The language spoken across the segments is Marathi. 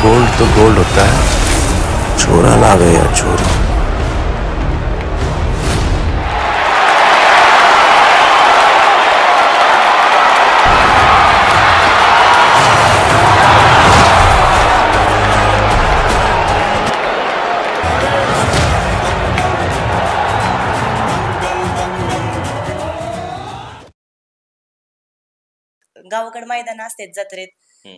गोल्ड तो गोल्ड होता है, छोरा लावे या छोरी। गावाकडे मैदान असते जत्रेत,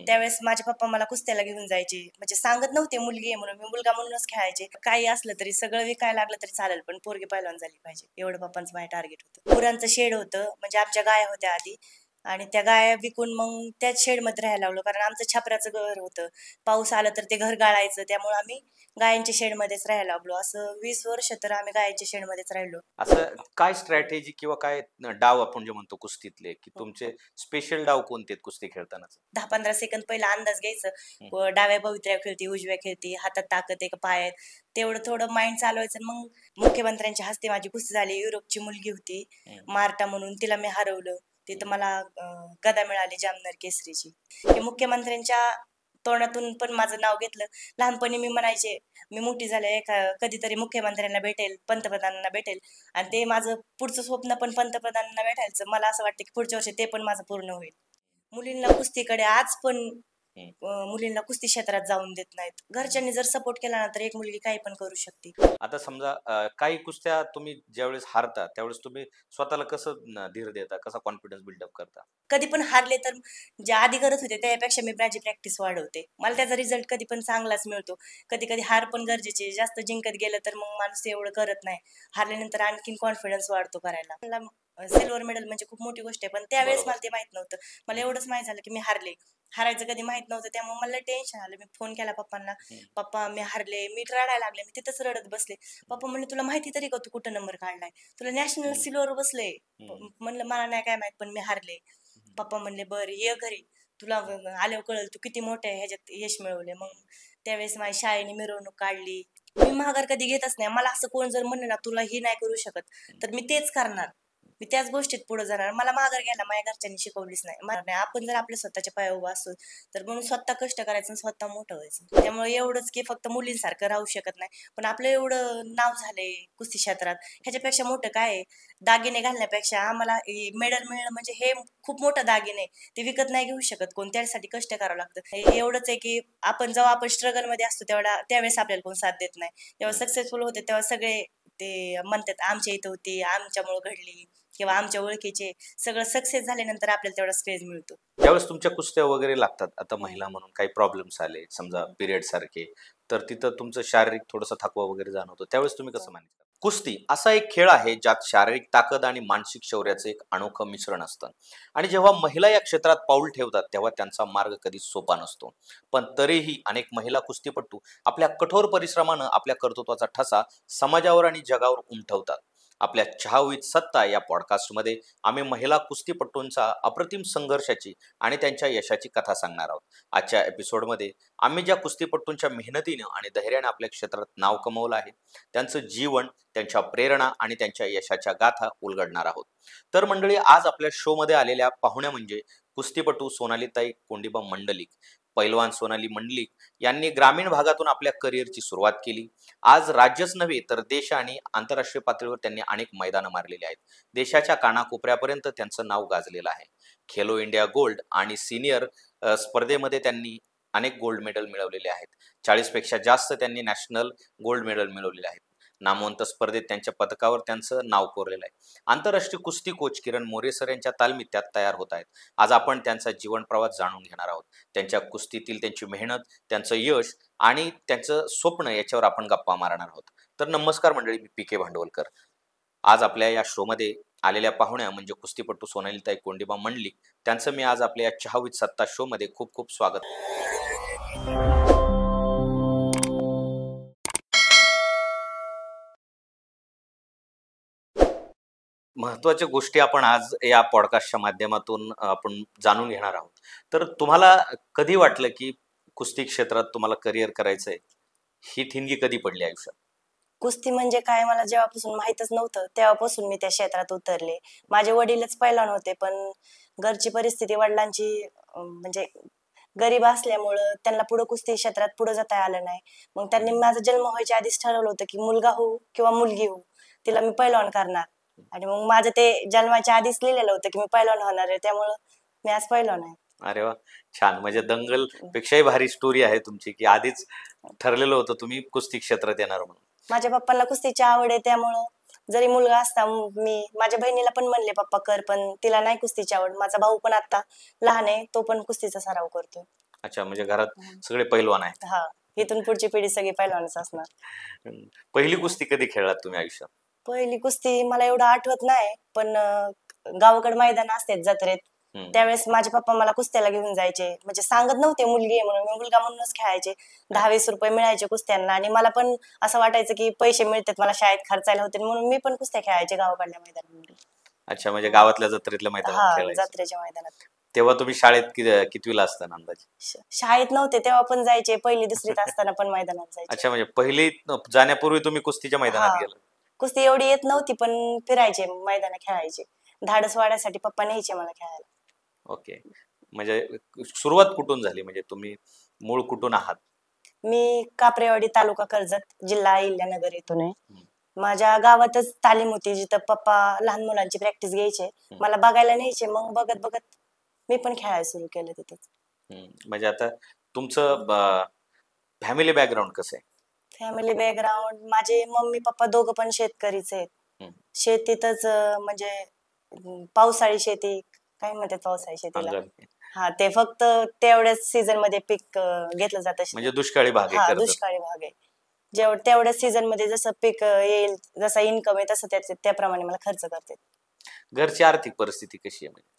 त्यावेळेस माझे पप्पा मला कुस्त्याला घेऊन जायचे. म्हणजे सांगत नव्हते मुलगी आहे म्हणून, मी मुलगा म्हणूनच खेळायचे. काही असलं तरी सगळं विकायला लागलं तरी चालेल, पण पोरगी पहिलवान झाली पाहिजे, एवढं पप्पांचं माझं टार्गेट होतं. गुरांचं शेड होतं, म्हणजे आमच्या गाया होत्या आधी, आणि त्या गाया विकून मग त्याच शेडमध्ये राहायला लागलो, कारण आमचं छपराचं घर होतं. पाऊस आला तर ते घर गाळायचं, त्यामुळे आम्ही गायांच्या शेडमध्येच राहायला लागलो. असं 20 वर्ष तर आम्ही गायांच्या शेडमध्येच राहिलो. असं काय स्ट्रॅटेजी किंवा काय डाव आपण जे म्हणतो कुस्तीतले, की तुमचे स्पेशल डाव कोणते आहेत कुस्ती खेळताना? 10-15 सेकंद पहिला अंदाज घ्यायचं, डाव्या पवित्र्या खेळती, उजव्या खेळती, हातात ताकद आहे का पायात, तेवढं थोडं माइंड चालवायचं. मग मुख्यमंत्र्यांच्या हस्ते माझी कुस्ती झाली. युरोपची मुलगी होती मार्टा म्हणून, तिला मी हरवलं. तिथं मला गदा मिळाली जामनेर केसरीची. की मुख्यमंत्र्यांच्या तोंडातून पण माझं नाव घेतलं. लहानपणी मी म्हणायचे मी मोठी झाले कधीतरी मुख्यमंत्र्यांना भेटेल, पंतप्रधानांना भेटेल, आणि ते माझं पुढचं स्वप्न पण पंतप्रधानांना भेटायचं. मला असं वाटतं की पुढच्या वर्षी ते पण माझं पूर्ण होईल. मुलींना कुस्तीकडे आज पण मुलींना कुस्ती क्षेत्रात जाऊन देत नाहीत. घरच्यांनी जर सपोर्ट केला ना तर एक मुलगी काही पण करू शकते. आता समजा काही कुस्त्या तुम्ही ज्यावेळेस हारता त्यावेळेस तुम्ही स्वतःला कसं धीर देता, कसा कॉन्फिडन्स बिल्डअप करता? कधी पण हारले तर जे आधी करत होते त्यापेक्षा मी माझी प्रॅक्टिस वाढवते. मला त्याचा रिझल्ट कधी पण चांगलाच मिळतो. कधी कधी हार पण गरजेची, जास्त जिंकत गेलं तर मग माणूस एवढं करत नाही. हारल्यानंतर आणखीन कॉन्फिडन्स वाढतो करायला. सिल्वर मेडल म्हणजे खूप मोठी गोष्ट आहे, पण त्यावेळेस मला ते माहित नव्हतं. मला एवढंच माहित झालं की मी हारले. हारायचं कधी माहित नव्हतं, त्यामुळे मला टेन्शन आलं. मी फोन केला पप्पांना, पप्पा मी हारले, मी रडायला लागले. मी तिथंच रडत बसले. पप्पा म्हणले तुला माहिती तरी का तू कुठं नंबर काढलाय, तुला नॅशनल सिल्वर बसले. म्हणलं मला नाही काय माहित, पण मी हारले. पप्पा म्हणले बरं ये घरी, तुला आल्यावर कळलं तू किती मोठ्या ह्याच्यात यश मिळवले. मग त्यावेळेस माझ्या शाळेने मिरवणूक काढली. मी माघार कधी घेतच नाही. मला असं कोण जर म्हणलं ना तुला ही नाही करू शकत, तर मी तेच करणार. मी त्याच गोष्टीत पुढे जाणार. मला माघार घ्यायला माझ्या घरच्यांनी शिकवलीच नाही. आपण जर आपल्या स्वतःच्या पायावर उभा असतो तर म्हणून स्वतः कष्ट करायचं, स्वतः मोठं व्हायचं. त्यामुळे एवढंच की फक्त मुलींसारखं राहू शकत नाही, पण आपलं एवढं नाव झालंय कुस्ती क्षेत्रात, ह्याच्यापेक्षा मोठं काय आहे? दागिने घालण्यापेक्षा आम्हाला मेडल मिळणं म्हणजे हे खूप मोठं दागिने, ते विकत नाही घेऊ शकत कोण, त्यासाठी कष्ट करावं लागतं. एवढंच आहे की आपण जेव्हा आपण स्ट्रगल मध्ये असतो त्यावेळेस आपल्याला कोण साथ देत नाही. जेव्हा सक्सेसफुल होते तेव्हा सगळे ते म्हणतात आमच्या इथं होती, आमच्यामुळे घडली, किंवा आमच्या ओळखीचे. सगळं सक्सेस झाल्यानंतर आपल्याला तेवढा स्पेस मिळतो. ज्यावेळेस तुमच्या कुस्त्या वगैरे लागतात, आता महिला म्हणून काही प्रॉब्लेम्स आले समजा पिरियड सारखे, तर तिथं तुमचं शारीरिक थोडंसं थकवा वगैरे जाणवतो, त्यावेळेस तुम्ही कसं मॅनेज करता? कुस्ती असा एक खेळ आहे ज्यात शारीरिक ताकद आणि मानसिक शौर्याचं एक अनोखं मिश्रण असतं, आणि जेव्हा महिला या क्षेत्रात पाऊल ठेवतात तेव्हा त्यांचा मार्ग कधीच सोपा नसतो. पण तरीही अनेक महिला कुस्तीपटू आपल्या कठोर परिश्रमानं आपल्या कर्तृत्वाचा ठसा समाजावर आणि जगावर उमटवतात. आपल्या चहा विथ सत्ता या पॉडकास्टमध्ये आम्ही महिला कुस्तीपटूंचा अप्रतिम संघर्षाची आणि त्यांच्या यशाची कथा सांगणार आहोत. आजच्या एपिसोडमध्ये आम्ही ज्या कुस्तीपटूंच्या मेहनतीनं आणि धैर्याने आपल्या क्षेत्रात नाव कमवलं आहे त्यांचं जीवन, त्यांच्या प्रेरणा आणि त्यांच्या यशाच्या गाथा उलगडणार आहोत. तर मंडळी, आज आपल्या शोमध्ये आलेल्या पाहुण्या म्हणजे कुस्तीपटू सोनालीताई कोंडिबा मंडलिक. पैलवान सोनाली मंडलिक यांनी ग्रामीण भागातून आपल्या करिअरची सुरुवात केली. आज राज्यच नव्हे तर देश आणि आंतरराष्ट्रीय पातळीवर त्यांनी अनेक मैदानं मारलेली आहेत. देशाच्या कानाकोपऱ्यापर्यंत त्यांचं नाव गाजलेलं आहे. खेलो इंडिया गोल्ड आणि सिनियर स्पर्धेमध्ये त्यांनी अनेक गोल्ड मेडल मिळवलेले आहेत. 40 पेक्षा जास्त त्यांनी नॅशनल गोल्ड मेडल मिळवलेले आहेत. नामवंत स्पर्धेत त्यांच्या पदकावर त्यांचं नाव कोरलेलं आहे. आंतरराष्ट्रीय कुस्ती कोच किरण मोरे सर यांच्या तालमीत त्यात तयार होत आहेत. आज आपण त्यांचा जीवन प्रवास जाणून घेणार आहोत. त्यांच्या कुस्तीतील त्यांची मेहनत, त्यांचं यश आणि त्यांचं स्वप्न याच्यावर आपण गप्पा मारणार आहोत. तर नमस्कार मंडळी, मी PK भांडवलकर. आज आपल्या या शोमध्ये आलेल्या पाहुण्या म्हणजे कुस्तीपटू सोनालीताई कोंडिबा मंडलिक. त्यांचं मी आज आपल्या या चहा विथ सत्ता शो मध्ये खूप खूप स्वागत. महत्वाच्या गोष्टी आपण आज या पॉडकास्टच्या माध्यमातून आपण जाणून घेणार आहोत. तर तुम्हाला कधी वाटलं की कुस्ती क्षेत्रात तुम्हाला करिअर करायचंय? ही ठिणगी कधी पडली आयुष्यात? कुस्ती म्हणजे काय मला जेव्हापासून माहीतच नव्हतं तेव्हापासून मी त्या क्षेत्रात उतरले. माझे वडीलच पैलवान होते, पण घरची परिस्थिती वडिलांची म्हणजे गरीब असल्यामुळं त्यांना पुढे कुस्ती क्षेत्रात पुढे जाता आलं नाही. मग त्यांनी माझा जन्म व्हायच्या आधीच ठरवलं होतं की मुलगा हो किंवा मुलगी हो, तिला मी पैलवान करणार. आणि मग माझं ते जन्माच्या आधीच लिहिलेलं होतं की मी पैलवान होणार आहे, त्यामुळं मी आज पैलवान आहे. अरे वा, छान. म्हणजे दंगल पेक्षाही भारी स्टोरी आहे तुमची, की आधीच ठरलेलं होतं तुम्ही कुस्ती क्षेत्रात येणार म्हणून. माझ्या पप्पांना कुस्तीची आवड आहे, त्यामुळं जरी मुलगा असता मी माझ्या बहिणीला पण म्हणले पप्पा कर, पण तिला नाही कुस्तीची आवड. माझा भाऊ पण आता लहान आहे, तो पण कुस्तीचा सराव करतोय. अच्छा, म्हणजे घरात सगळे पैलवान आहेत. हा, इथून पुढची पिढी सगळी पैलवानच असणार. पहिली कुस्ती कधी खेळलात तुम्ही आयुष्यात? पहिली कुस्ती मला एवढं आठवत नाही, पण गावाकडे मैदान असते जत्रेत, त्यावेळेस माझे पप्पा मला कुस्त्याला घेऊन जायचे. म्हणजे सांगत नव्हते मुलगी आहे म्हणून, मी मुलगा म्हणूनच खेळायचे. 10-20 रुपये मिळायचे कुस्त्यांना आणि मला पण असं वाटायचं की पैसे मिळतात मला शाळेत खर्चायला होते, म्हणून मी पण कुस्त्या खेळायचे गावाकडल्या मैदानामध्ये. अच्छा, म्हणजे गावातल्या जत्रेतल्या मैदानात हा, खेळायचे. जत्रेच्या मैदानात. तेव्हा तुम्ही शाळेत कितवीला असताना अंदाजे? शाळेत नव्हते तेव्हा पण जायचे, पहिली दुसरीत असताना पण मैदानात जायचे. अच्छा, म्हणजे पहिली जाण्यापूर्वी तुम्ही कुस्तीच्या मैदानात हा. गेला. कुस्ती एवढी येत नव्हती, पण फिरायचे मैदान खेळायचे. धाडस वाढायसाठी पप्पा न्यायचे मला खेळायला. ओके, म्हणजे सुरुवात कुठून झाली? म्हणजे तुम्ही मूळ कुठून आहात? मी कापरेवाडी तालुका कर्जत जिल्हा अहिल्यानगर येथून आहे. माझ्या गावातच तालीम होती जिथं पप्पा लहान मुलांची प्रॅक्टिस घ्यायचे, मला बघायला न्यायचे. मग बघत बघत मी पण खेळायला सुरू केलं तिथंच. म्हणजे आता तुमचं फॅमिली बॅकग्राऊंड कसं आहे? फॅमिली बॅकग्राऊंड, माझे मम्मी पप्पा दोघं पण शेतकरीच आहेत. शेतीतच म्हणजे पावसाळी शेती काय म्हणतात पावसाळी शेतीला, अंगण. हा, ते फक्त तेवढ्याच सीझन मध्ये पीक घेतलं जातं. म्हणजे दुष्काळी भाग हा, आहे कर्जत. दुष्काळी भाग आहे. तेवढ्याच सीझन मध्ये जसं पीक येईल, जसा इन्कम आहे तसं त्याप्रमाणे मला खर्च करते. घरची आर्थिक परिस्थिती कशी आहे? म्हणजे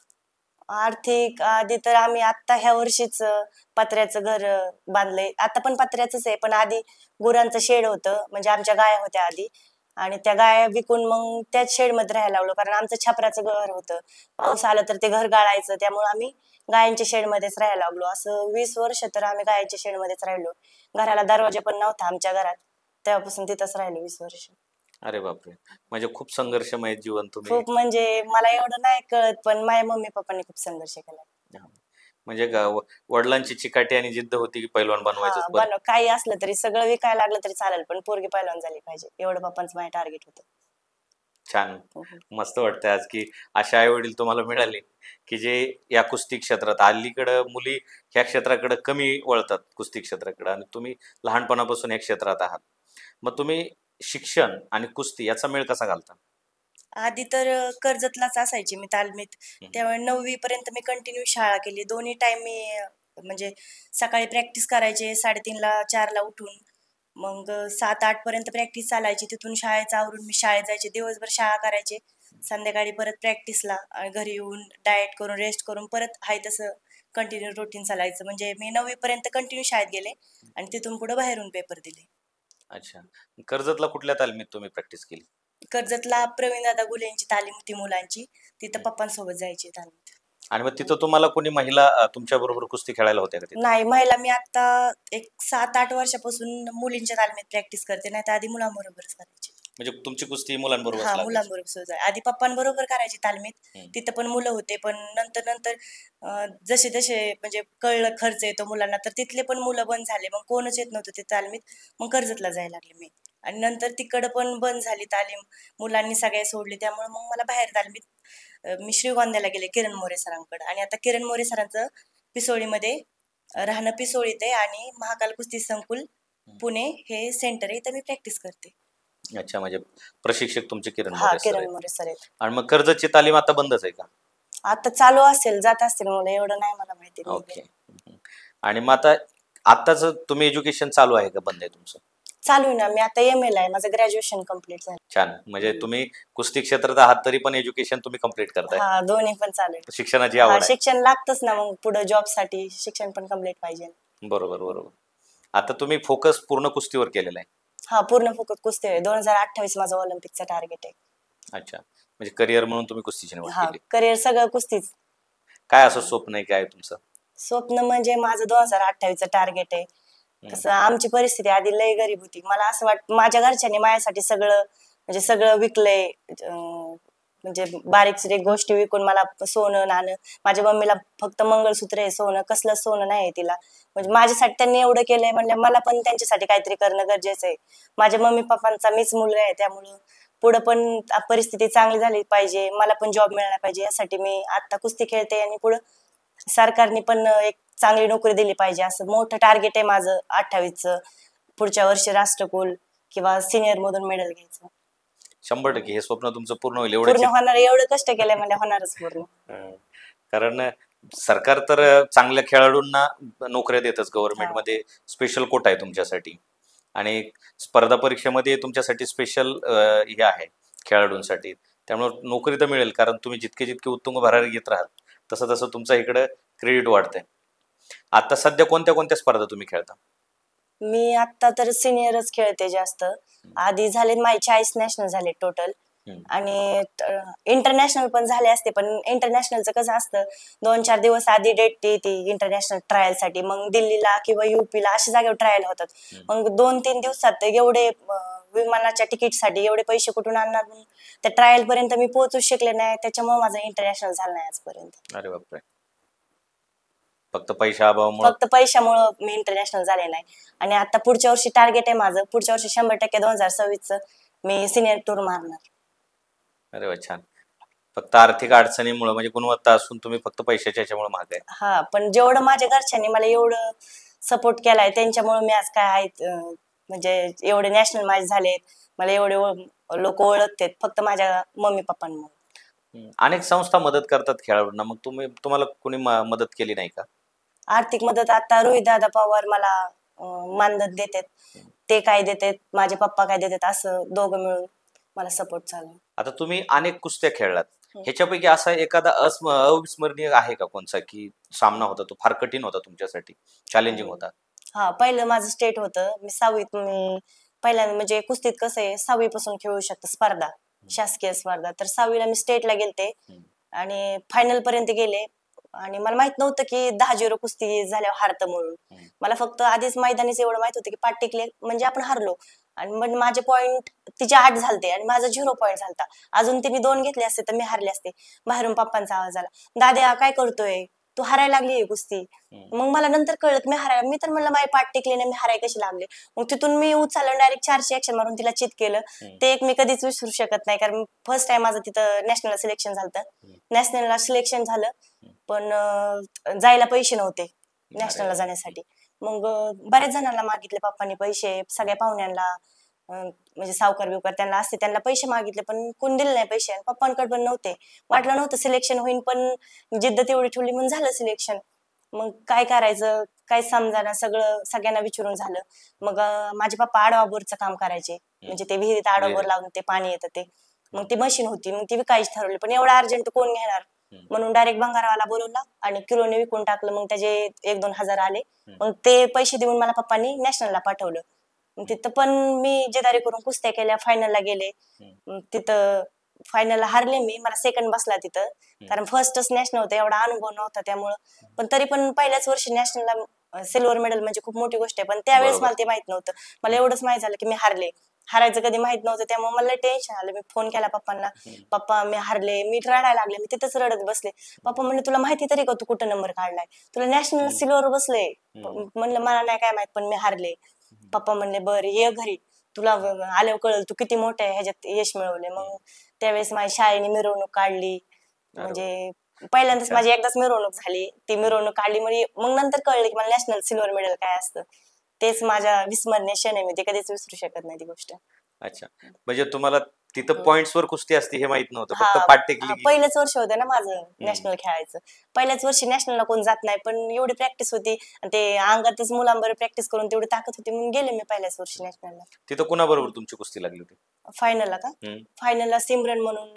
आर्थिक आधी तर आम्ही आता ह्या वर्षीच पत्र्याचं घर बांधलंय. आता पण पत्र्याचंच आहे, पण आधी गुरांचं शेड होतं, म्हणजे आमच्या गाया होत्या आधी, आणि त्या गाया विकून मग त्याच शेड मध्ये राहायला लागलो, कारण आमचं छपराचं घर होतं. पाऊस आलं तर ते घर गाळायचं, त्यामुळे आम्ही गायांच्या शेड मध्येच राहायला लागलो. असं 20 वर्ष तर आम्ही गायांच्या शेड मध्येच राहिलो. घराला दरवाजा पण नव्हता आमच्या घरात, तेव्हापासून तिथंच राहिलो 20 वर्ष. अरे बापरे, म्हणजे खूप संघर्षमय जीवन तुम्ही. खूप, म्हणजे मला एवढं नाही कळत, पण माझ्या मम्मी पप्पांनी खूप संघर्ष केला. म्हणजे वडिलांची चिकाटी आणि जिद्द होती की पैलवान बनवायचं. काही असलं तरी, सगळं विकायला लागलं तरी चालेल, पण पोरगी पैलवान झाली पाहिजे, एवढं पप्पांचं माझं टार्गेट होतं. छान, मस्त वाटतंय आज की अशा आई वडील तुम्हाला मिळाले की जे या कुस्ती क्षेत्रात, अलीकडं मुली ह्या क्षेत्राकडे कमी वळतात कुस्ती क्षेत्राकडे, आणि तुम्ही लहानपणापासून या क्षेत्रात आहात. मग तुम्ही शिक्षण आणि कुस्ती याचा मेळ कसा घालता? आधी तर कर्जतलाच असायची मी तालमीत, त्यामुळे 9वी पर्यंत मी कंटिन्यू शाळा केली. दोन्ही टाइम मी म्हणजे सकाळी प्रॅक्टिस करायचे 3:30ला 4ला उठून, मग 7-8 पर्यंत प्रॅक्टिस चालायची. तिथून शाळेचं आवरून मी शाळेत जायचे, दिवसभर शाळा करायचे, संध्याकाळी परत प्रॅक्टिसला, घरी येऊन डाएट करून रेस्ट करून परत हाय तसं कंटिन्यू रुटीन चालायचं. म्हणजे मी 9वी पर्यंत कंटिन्यू शाळेत गेले आणि तिथून पुढे बाहेरून पेपर दिले. अच्छा, कर्जतला कुठल्या तालमीत तुम्ही प्रॅक्टिस केली? कर्जतला प्रवीणदादा गुले यांची तालीम होती मुलांची, तिथं पप्पांसोबत जायची तालीम. आणि मग तिथं तुम्हाला कोणी महिला तुमच्या बरोबर कुस्ती खेळायला होत्या का तिथे? नाही, महिला मी आता एक 7-8 वर्षापासून मुलींच्या तालमीत प्रॅक्टिस करते, नाही तर आधी मुलांबरोबरच करायची. म्हणजे तुमची कुस्ती मुलांबरोबर? हा, मुलांबरोबर सुद्धा. आधी पप्पांबरोबर करायची तालमीत, तिथं पण मुलं होते, पण नंतर जसे जसे म्हणजे कळलं खर्च येतो मुलांना, तर तिथले पण मुलं बंद झाले, मग कोणच येत नव्हतं ते तालमीत. मग कर्जतला जायला लागले मी, आणि नंतर तिकडं पण बंद झाली तालीम, मुलांनी सगळे सोडली, त्यामुळे मग मला बाहेर तालमीत मी श्रीगोंद्याला गेले किरण मोरे सरांकडे. आणि आता किरण मोरे सरांचं पिसोळीमध्ये राहणं पिसोळीत आहे, आणि महाकाल कुस्ती संकुल पुणे हे सेंटर आहे, तर मी प्रॅक्टिस करते. अच्छा, म्हणजे प्रशिक्षक तुमचे किरण मोरे सर आहेत. आणि मग कर्जतची तालीम आता बंदच आहे का? आता चालू असेल, जात असतील मुलं, एवढं नाही मला माहिती. ओके. आणि मग आताच तुम्ही एज्युकेशन चालू आहे का बंद आहे तुमचं? चालू आहे ना, मी आता MA ला आहे, माझं ग्रॅज्युएशन कम्प्लीट झालं. छान, म्हणजे तुम्ही कुस्ती क्षेत्रात आहात तरी पण एज्युकेशन तुम्ही कम्प्लीट करताय. हा, दोन्ही पण चालू आहे. शिक्षणाची आवड आहे. शिक्षण लागतच ना, मग पुढे जॉब साठी शिक्षण पण कम्प्लीट पाहिजे. बरोबर. आता तुम्ही फोकस पूर्ण कुस्तीवर केलेला आहे? हा, पूर्ण फोकस कुस्ती आहे. 2028 माझं ऑलिम्पिकचं टार्गेट आहे. अच्छा, म्हणजे करिअर म्हणून तुम्ही कुस्तीची निवड केली? करिअर सगळं कुस्तीच. काय असं स्वप्न आहे, काय तुमचं स्वप्न? म्हणजे माझं 2028चं टार्गेट आहे. कसं, आमची परिस्थिती आधी लय गरीब होती. मला असं माझ्या घरच्यांनी माझ्यासाठी सगळं म्हणजे सगळं विकलंय, म्हणजे बारीक गोष्टी विकून मला सोनं नाणं, माझ्या मम्मीला फक्त मंगळसूत्र आहे, सोनं कसलं सोनं नाही आहे तिला. म्हणजे माझ्यासाठी त्यांनी एवढं केलंय म्हणजे मला पण त्यांच्यासाठी काहीतरी करणं गरजेचं आहे. माझ्या मम्मी पप्पांचा मीच मुलगा आहे, त्यामुळं पुढं पण परिस्थिती चांगली झाली पाहिजे, मला पण जॉब मिळाला पाहिजे, यासाठी मी आता कुस्ती खेळते. आणि पुढं सरकारने पण एक चांगली नोकरी दिली पाहिजे असं मोठं टार्गेट आहे माझं 28चं. पुढच्या वर्षी राष्ट्रकुल किंवा सिनियर मधून मेडल घ्यायचं. 100% हे स्वप्न तुमचं पूर्ण होईल पूर्ण एवढ्याची. होणार, एवढं कष्ट केलंय म्हणजे होणारच पूर्ण. कारण सरकार तर चांगल्या खेळाडूंना नोकऱ्या देतच. गव्हर्नमेंटमध्ये स्पेशल कोटा आहे तुमच्यासाठी आणि स्पर्धा परीक्षेमध्ये तुमच्यासाठी स्पेशल हे आहे खेळाडूंसाठी. त्यामुळे नोकरी तर मिळेल, कारण तुम्ही जितके जितके उत्तुंग भरारी घेत राहाल तसं तसं तुमचं इकडं क्रेडिट वाढतंय. आता सध्या कोणत्या कोणत्या स्पर्धा तुम्ही खेळता? मी आता तर सिनियरच खेळते जास्त. आधी झाले माझे 40 नॅशनल झाले टोटल. आणि इंटरनॅशनल पण झाले असते, पण इंटरनॅशनलचं कसं असतं 2-4 दिवस आधी डेट येते इंटरनॅशनल ट्रायल साठी. मग दिल्लीला किंवा युपीला अशा जागेवर ट्रायल होतात. मग 2-3 दिवसात एवढे विमानाच्या तिकीटसाठी एवढे पैसे कुठून आणणार? मग त्या ट्रायल पर्यंत मी पोहोचू शकले नाही, त्याच्यामुळे माझं इंटरनॅशनल झालं नाही आजपर्यंत. अरे बापरे, फक्त पैशा अभावामुळे? फक्त पैशामुळे मी इंटरनॅशनल झाले नाही. आणि आता पुढच्या वर्षी टार्गेट आहे माझं, पुढच्या वर्षी 100% 2026चं मी सिनियर टूर मारणार. अरे वा, छान. फक्त आर्थिक अडचणीमुळे, म्हणजे गुणवत्ता असून तुम्ही फक्त पैशाच्या ह्याच्यामुळे मागे आहे. हा, पण जेवढं माझ्या घरच्यांनी मला एवढं सपोर्ट केलाय त्यांच्यामुळे मी आज काय आहेत, म्हणजे एवढे नॅशनल मॅच झालेत, मला एवढे लोक ओळखतात फक्त माझ्या मम्मी पप्पांमुळे. अनेक संस्था मदत करतात खेळाडूंना, मग तुम्हाला कोणी मदत केली नाही का? आर्थिक मदत आता रोहित दादा पवार मला मानधन देतात, ते काय देतात, माझे पप्पा काय देतात, असं दोघं मिळून मला सपोर्ट चालू. आता तुम्ही अनेक कुस्त्या खेळलात, ह्याच्यापैकी असा एखादा अविस्मरणीय आहे का कोणचा, की सामना होता तो फार कठीण होता तुमच्यासाठी, चॅलेंजिंग होता? हा, पहिलं माझं स्टेट होतं. मी 6वीत पहिल्यांदा, म्हणजे कुस्तीत कसं आहे 6वी पासून खेळू शकतं स्पर्धा, शासकीय स्पर्धा. तर 6वीला मी स्टेटला गेलते आणि फायनल पर्यंत गेले. आणि मला माहित नव्हतं की 10-0 कुस्ती झाल्यावर हारतं म्हणून. मला फक्त आधीच मैदानीच एवढं माहित होतं की पाठ टिकले म्हणजे आपण हारलो. आणि मग माझे पॉइंट तिचे 8 झालते आणि माझा 0 पॉइंट झालता. अजून तिने 2 घेतले असते तर मी हारले असते. बाहेरून पप्पांचा आवाज आला, दाद्या काय करतोय तू, हारायला लागली कुस्ती. मग मला नंतर कळलं मी हारायला, मी तर म्हणलं माझे पाठ टिकले नाही, मी हाराय कशी लागले. मग तिथून मी उचललं, डायरेक्ट 4ची ऍक्शन मारून तिला चित केलं. ते एक मी कधीच विसरू शकत नाही, कारण फर्स्ट टाइम माझं तिथं नॅशनलला सिलेक्शन झालं. नॅशनलला सिलेक्शन झालं, पण जायला पैसे नव्हते नॅशनलला जाण्यासाठी. मग बऱ्याच जणांना मागितले पप्पांनी पैसे, सगळ्या पाहुण्यांना, म्हणजे सावकार बिवकार त्यांना असते त्यांना पैसे मागितले, पण कोण दिले नाही पैसे. पप्पांकडे पण नव्हते. वाटलं नव्हतं सिलेक्शन होईल, पण जिद्द तेवढी ठेवली म्हणून झालं सिलेक्शन. मग काय करायचं काय समजाना, सगळ्यांना विचारून झालं. मग माझे पप्पा आडवाबोरचं काम करायचे, म्हणजे ते विहिरीत आडवाबोर लावून ते पाणी येतं ते. मग ती मशीन होती, मग ती विकायची ठरवली, पण एवढं अर्जंट कोण घेणार म्हणून डायरेक्ट भंगारवाला बोलवला आणि किलोने विकून टाकलं. मग त्याचे 1-2 हजार आले. मग ते पैसे देऊन मला पप्पांनी नॅशनलला पाठवलं. तिथं पण मी जिद्दारी करून कुस्त्या केल्या, फायनलला गेले. तिथं फायनलला हारले मी, मला सेकंड बसला तिथं, कारण फर्स्टच नॅशनल होतं, एवढा अनुभव नव्हता त्यामुळं. पण तरी पण पहिल्याच वर्षी नॅशनलला सिल्वर मेडल म्हणजे खूप मोठी गोष्ट आहे. पण त्यावेळेस मला ते माहित नव्हतं, मला एवढंच माहित झालं की मी हारले. हारायचं कधी माहित नव्हतं, त्यामुळे मला टेन्शन आलं. मी फोन केला पप्पांना, पप्पा मी हारले, मी रडायला लागले. मी तिथंच रडत बसले. पप्पा म्हणले तुला माहिती तरी का तू कुठं नंबर काढलाय, तुला नॅशनल सिल्वर बसले. म्हणलं मला नाही काय माहित, पण मी हारले. पप्पा म्हणले बरं ये घरी, तुला आल्यावर कळलं तू किती मोठ्या ह्याच्यात यश मिळवले. मग त्यावेळेस माझ्या शाळेने मिरवणूक काढली, म्हणजे पहिल्यांदाच माझी एकदाच मिरवणूक झाली. ती मिरवणूक काढली म्हणजे मग नंतर कळलं की मला नॅशनल सिल्वर मेडल काय असतं. तेच माझ्या विस्मरणीय क्षण आहे, मी ते कधीच विसरू शकत नाही ती गोष्ट. अच्छा, म्हणजे तुम्हाला तिथं पॉइंट्स वर कुस्ती असते हे माहित नव्हतं, फक्त पाठ टेकली. पहिलंच वर्ष होतं ना माझं नॅशनल खेळायचं. पहिल्याच वर्षी नॅशनलला कोण जात नाही, पण एवढी प्रॅक्टिस होती, ते अंगातच मुलांबरोबर प्रॅक्टिस करून तेवढी ताकद होती म्हणून गेले मी पहिल्याच वर्षी नॅशनलला. तिथं कुणाबरोबर तुमची कुस्ती लागली होती फायनलला? का फायनलला सिमरन म्हणून,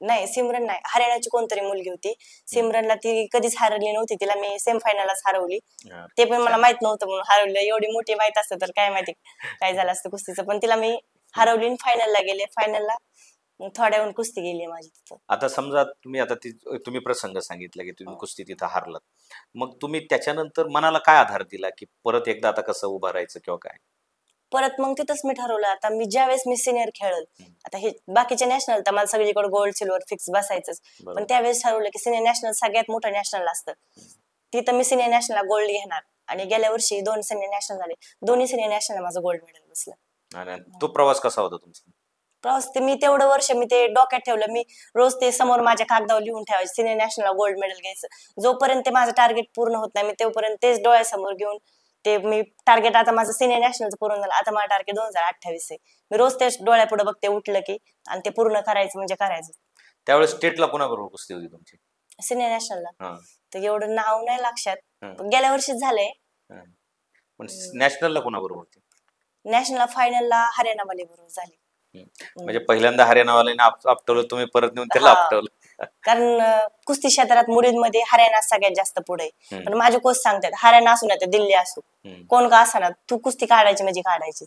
नाही सिमरन नाही, हरियाणाची कोणतरी मुलगी होती. सिमरनला ती कधीच हरवली नव्हती, तिला मी सेमीफायनललाच हरवली. ते पण मला माहित नव्हतं म्हणून हरवलं. एवढी मोठी माहित असतं तर काय माहिती काय झालं असतं कुस्तीचं, पण तिला मी हरवली आणि फायनलला गेले. फायनलला थोड्याहून कुस्ती गेली माझी तिथं. आता समजा तुम्ही प्रसंग सांगितला की तुम्ही कुस्ती तिथं हारलात, मग तुम्ही त्याच्यानंतर मनाला काय आधार दिला की परत एकदा आता कसं उभं राहायचं किंवा काय? परत मग तिथंच मी ठरवलं, आता मी ज्यावेळेस मी सिनियर खेळल, आता हे बाकीचे नॅशनल तर मला सगळीकडे गोल्ड सिल्वर फिक्स बसायचंच, पण त्यावेळेस ठरवलं की सिनियर नॅशनल सगळ्यात मोठं नॅशनल असतं, तिथं मी सिनियर नॅशनलला गोल्ड घेणार. आणि गेल्या वर्षी 2 सिनियर नॅशनल झाले, दोन्ही सिनियर नॅशनल माझं गोल्ड मेडल बसलं. आणि तो प्रवास कसा होता तुमचा? प्रवास ते मी तेवढं वर्ष मी ते डोक्यात ठेवलं, मी रोज ते समोर माझ्या कागदावर लिहून ठेवायचे, सिनियर नॅशनलला गोल्ड मेडल घ्यायचं. जोपर्यंत ते माझं टार्गेट पूर्ण होत नाही, मी तोपर्यंत तेच डोळ्यासमोर घेऊन ते मी टार्गेट, आता माझं सिनियर नॅशनलचं पूर्ण झालं, आता माझं टार्गेट 2028 आहे. मी रोज तेच डोळ्यापुढे बघते उठलं की, आणि ते पूर्ण करायचं म्हणजे करायचं. त्यावेळेस स्टेटला कोणाबरोबर कुस्ती होती तुमची? सिनियर नॅशनलला हा. तर एवढं नाव नाही लक्षात, पण गेल्या वर्षीच झालंय. पण नॅशनलला कोणाबरोबर होती? नॅशनलला फायनलला हरियाणावाले बरोबर झाली. म्हणजे पहिल्यांदा हरियाणावाल्याने आपटवलं, तुम्ही परत नेऊन त्याला हा. आपटवलं. कारण कुस्ती क्षेत्रात मुलींमध्ये हरियाणा सगळ्यात जास्त पुढे आहे. पण माझे कोच सांगतात, हरियाणा असू ना तर दिल्ली असू, कोण का असा, तू कुस्ती काढायची म्हणजे काढायची.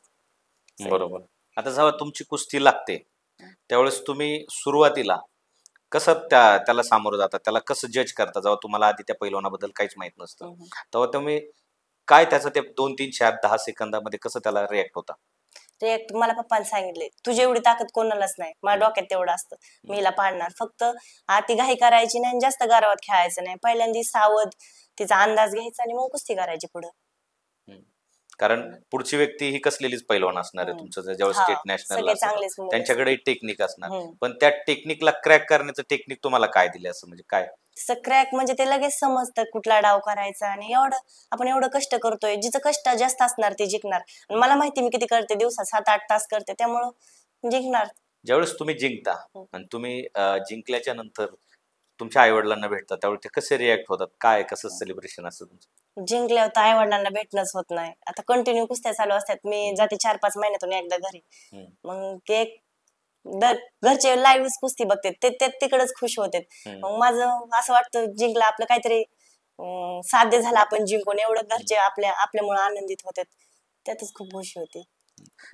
बरोबर. आता जेव्हा तुमची कुस्ती लागते त्यावेळेस तुम्ही सुरुवातीला कसं त्याला सामोरं जातात, त्याला कसं जज करता, जेव्हा तुम्हाला आधी त्या पैलवानाबद्दल काहीच माहित नसतं, तेव्हा तुम्ही काय त्याचं ते 2-3 4 10 सेकंदामध्ये कसं त्याला रिॲक्ट होता? रिॲक्ट मला पप्पाने सांगितले, तुझी एवढी ताकद कोणालाच नाही, माझ्या डोक्यात तेवढं असतं, मी हिला पाडणार. फक्त आती घाई करायची नाही, जास्त गारवात खेळायचं नाही, पहिल्यांदा सावध तिचा अंदाज घ्यायचा आणि मग कुस्ती करायची पुढं. कारण पुढची व्यक्ती ही कसलेलीच पैलवान असणार आहे तुमचं, ज्यावेळेस स्टेट नॅशनल त्यांच्याकडे टेक्निक असणार, पण त्या टेक्निकला क्रॅक करण्याचं टेक्निक तुम्हाला काय दिले, असं म्हणजे काय? क्रॅक म्हणजे ते लगेच समजतं कुठला डाव करायचा, आणि आपण एवढं कष्ट करतोय, जिचं कष्ट जास्त असणार ते जिंकणार. आणि मला माहिती मी किती करते, दिवसात 7-8 तास करते, त्यामुळं जिंकणार. ज्यावेळेस तुम्ही जिंकता आणि तुम्ही जिंकल्याच्या नंतर तुमच्या आई वडिलांना भेटता, त्यावेळी ते कसे रिॲक्ट होतात, काय कसं सेलिब्रेशन असतं तुमचं? जिंकल्यावर तर आई वडिलांना भेटणंच होत नाही, आता कंटिन्यू कुस्त्या चालू असतात, मी जाते 4-5 महिन्यातून एकदा घरी, मग ते घरचे लाईव्ह कुस्ती बघते, ते तिकडच खुश होते. मग माझं असं वाटतं, जिंकलं आपलं काहीतरी साध्य झालं, आपण जिंकून, एवढं घरचे आपल्यामुळे आनंदित होते, त्यातच खूप खुशी होती.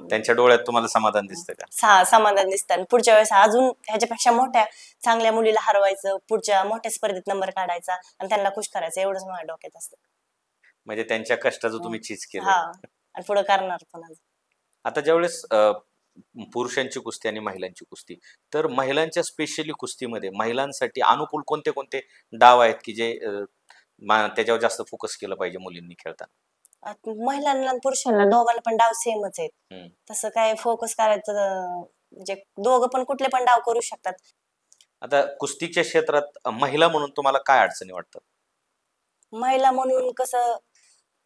त्यांच्या डोळ्यात तुम्हाला समाधान दिसतं का? समाधान दिसतं. पुढच्या वेळेस अजून ह्याच्यापेक्षा मोठ्या चांगल्या मुलीला हरवायचं, पुढच्या मोठ्या स्पर्धेत नंबर काढायचा आणि त्यांना खुश करायचं, एवढंच माझ्या डोक्यात असतं. म्हणजे त्यांच्या कष्टाचं तुम्ही चीज केलं आणि पुढे करणार पण. आता ज्यावेळेस पुरुषांची कुस्ती आणि महिलांची कुस्ती, तर महिलांच्या स्पेशली कुस्तीमध्ये महिलांसाठी अनुकूल कोणते कोणते डाव आहेत की जे त्याच्यावर जास्त फोकस केलं पाहिजे मुलींनी खेळताना? महिलांना आणि पुरुषांना दोघांना पण डाव सेमच आहेत, तसं काय फोकस करायचं म्हणजे दोघं पण कुठले पण डाव करू शकतात. आता कुस्तीच्या क्षेत्रात महिला म्हणून तुम्हाला काय अडचणी वाटतात? महिला म्हणून कसं,